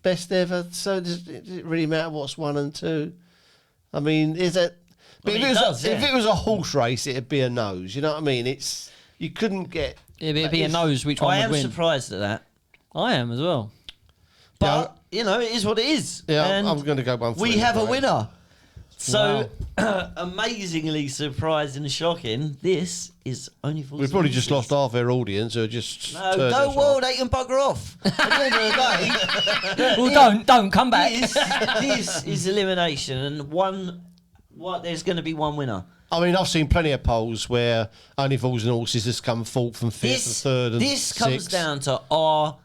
best ever. So does it really matter what's 1 and 2? I mean, is it? But mean, if, it it was does, if yeah. it was a horse race, it'd be a nose. You know what I mean? It's you couldn't get. It'd be a nose which one I would am win. surprised at that, I am as well. but you know, it is what it is. Yeah, and I'm going to go One Foot. we in the have a Grave. winner. So, amazingly surprising and shocking. This is only for. We've probably just lost half our audience who are just. No, turned go us well. off. They can bugger off. At the end of the day, Well, don't come back. this is elimination, and there's going to be one winner. I mean, I've seen plenty of polls where Only Fools and Horses has come fourth and fifth and third and This comes sixth. down to our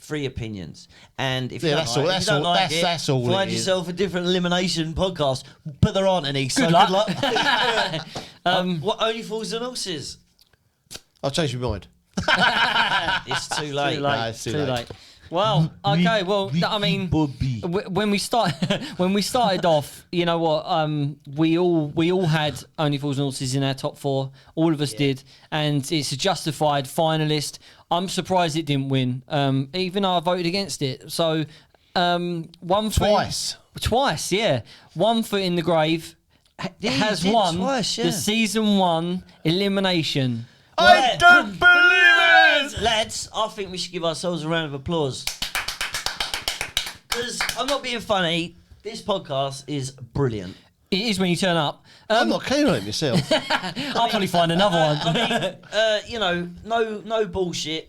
free opinions, and if you Yeah, don't that's like, all- if that's you don't all- like that's- it, that's all find it is. yourself a different elimination podcast. But there aren't any. So Good luck. What only fools and horses? I'll change my mind. It's too late. Too late. No, it's too too late. late. Well, okay. Well, I mean, when we started off, you know what? We all had Only Fools and Horses in our top 4. All of us did, and it's a justified finalist. I'm surprised it didn't win, even though I voted against it. So, twice, yeah. One Foot in the Grave Yeah, you has did won twice, yeah. the season 1 elimination. I don't believe it! Lads, I think we should give ourselves a round of applause. Because I'm not being funny, this podcast is brilliant. It is when you turn up. I'm not keen on it myself. I'll probably find another one. You know, no bullshit.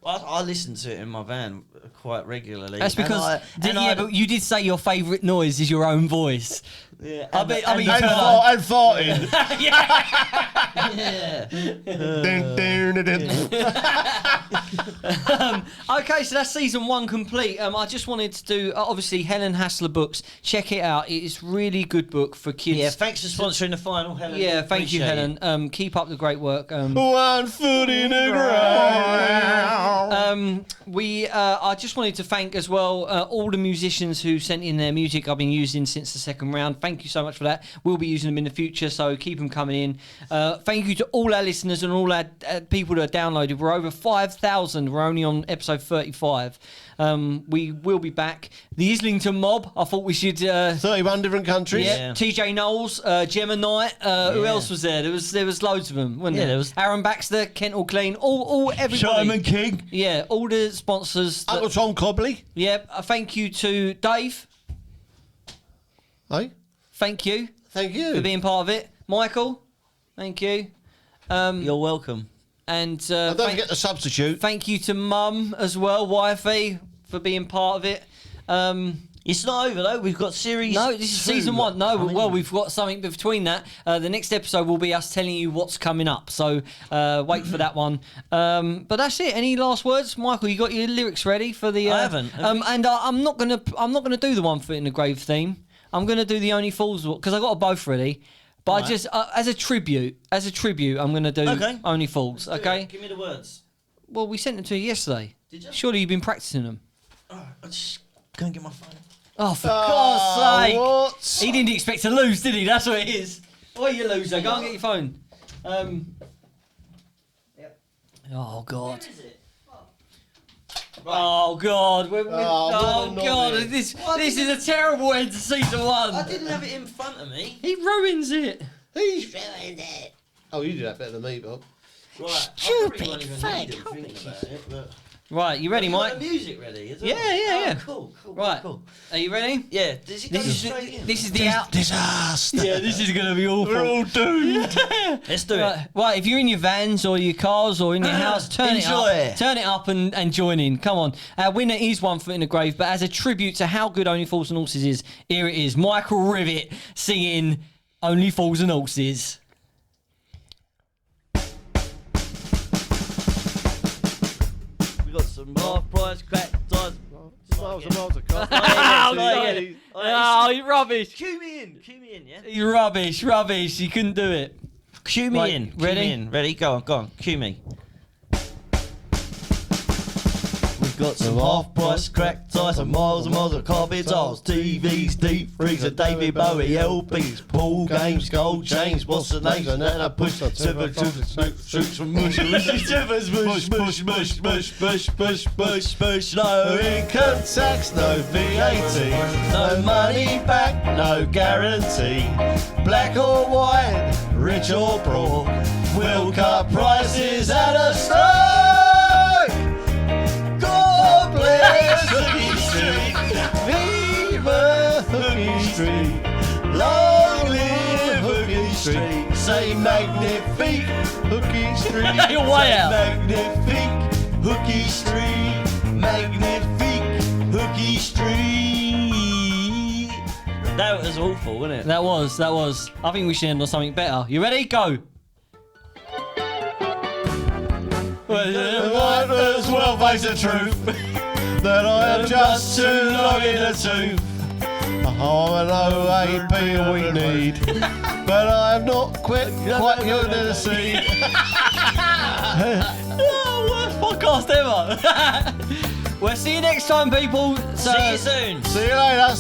I listen to it in my van quite regularly. That's because and I- but you did say your favourite noise is your own voice. yeah, I mean, you and, turn up. and farting. Okay, so that's season 1 complete. I just wanted to do obviously Helen Hassler books. Check it out. It is really good book for kids. yeah, thanks for sponsoring the final, Helen. Yeah, thank you, Appreciate it. Helen. Keep up the great work. 1 foot in the grave. I just wanted to thank as well all the musicians who sent in their music I've been using since the second round. Thank you so much for that. We'll be using them in the future, so keep them coming in. Thank you to all our listeners and all our people that are downloaded. We're over 5,000. We're only on episode 35. We will be back. The Islington Mob, I thought we should... 31 different countries. Yeah, TJ Knowles, Gemma Knight. Who else was there? There was loads of them, wasn't Yeah, there? there was- Aaron Baxter, Kent All Clean, all everybody. Simon King. Yeah, all the sponsors. Uncle Tom Cobley. Yeah, thank you to Dave. Hey, Thank you thank you. for being part of it. Michael, thank you. You're welcome. And Don't forget the substitute. thank you to Mum as well, wifey, for being part of it. It's not over though. We've got series. No, this is 2. season 1. No, I mean, well, we've got something between that. The next episode will be us telling you what's coming up. So wait for that one. But that's it. Any last words, Michael? You got your lyrics ready for the? I haven't. And I'm not gonna do the 1 foot in the grave theme. I'm gonna do the Only Fools because I got them both ready. But I just as a tribute, I'm gonna do Only Fools. Okay. Give me the words. Well, we sent them to you yesterday. Did you? Surely you've been practicing them. Oh, I just go and get my phone. Oh, for God's sake! What? He didn't expect to lose, did he? That's what it is. Boy, you loser. Go and get your phone. Oh, God. Where is it? Oh, God. Oh, God. This is a terrible end to season 1. I didn't have it in front of me. He ruins it. He's ruined it. Oh, you do that better than me, Bob. Right. Stupid fake Right, you ready, Have you got Mike? the music ready as well? Yeah. Cool. Right. Cool. Are you ready? Yeah. Does it go straight in? This is the out. Disaster. Yeah, this is going to be awful. We're all doomed. Let's do it. Right, if you're in your vans or your cars or in your house, turn Enjoy. it up and join in. Come on. Our winner is 1 foot in the grave, but as a tribute to how good Only Fools and Horses is, here it is. Michael Rivet singing Only Fools and Horses. We got some half-price crack tires. Miles and miles of car. Oh, you're rubbish. Cue me in, yeah? You're rubbish. You couldn't do it. Cue me Right, in. ready? Cue me in. Ready? Go on. Cue me. We've got some half-price crack tires and miles of carpet tiles, TVs, deep freezer, David Bowie LPs, pool games, gold chains. What's the name? And then I push the shoots from mush. No income tax, no VAT, no money back, no guarantee. Black or white, rich or poor, we'll cut prices at a strike. God bless Hooky Street, viva Hooky Street, long live Hooky Street. Say magnifique Hooky Street. You're way out. Magnifique Hooky Street, magnifique Hooky Street. That was awful, wasn't it? That was. I think we should end on something better. You ready? Go. Might as well face the truth that I am just too long in the tooth. I'm an OAP we need, but I'm not quite good at the seed. Worst podcast ever. We'll see you next time, people. See you soon. See you later.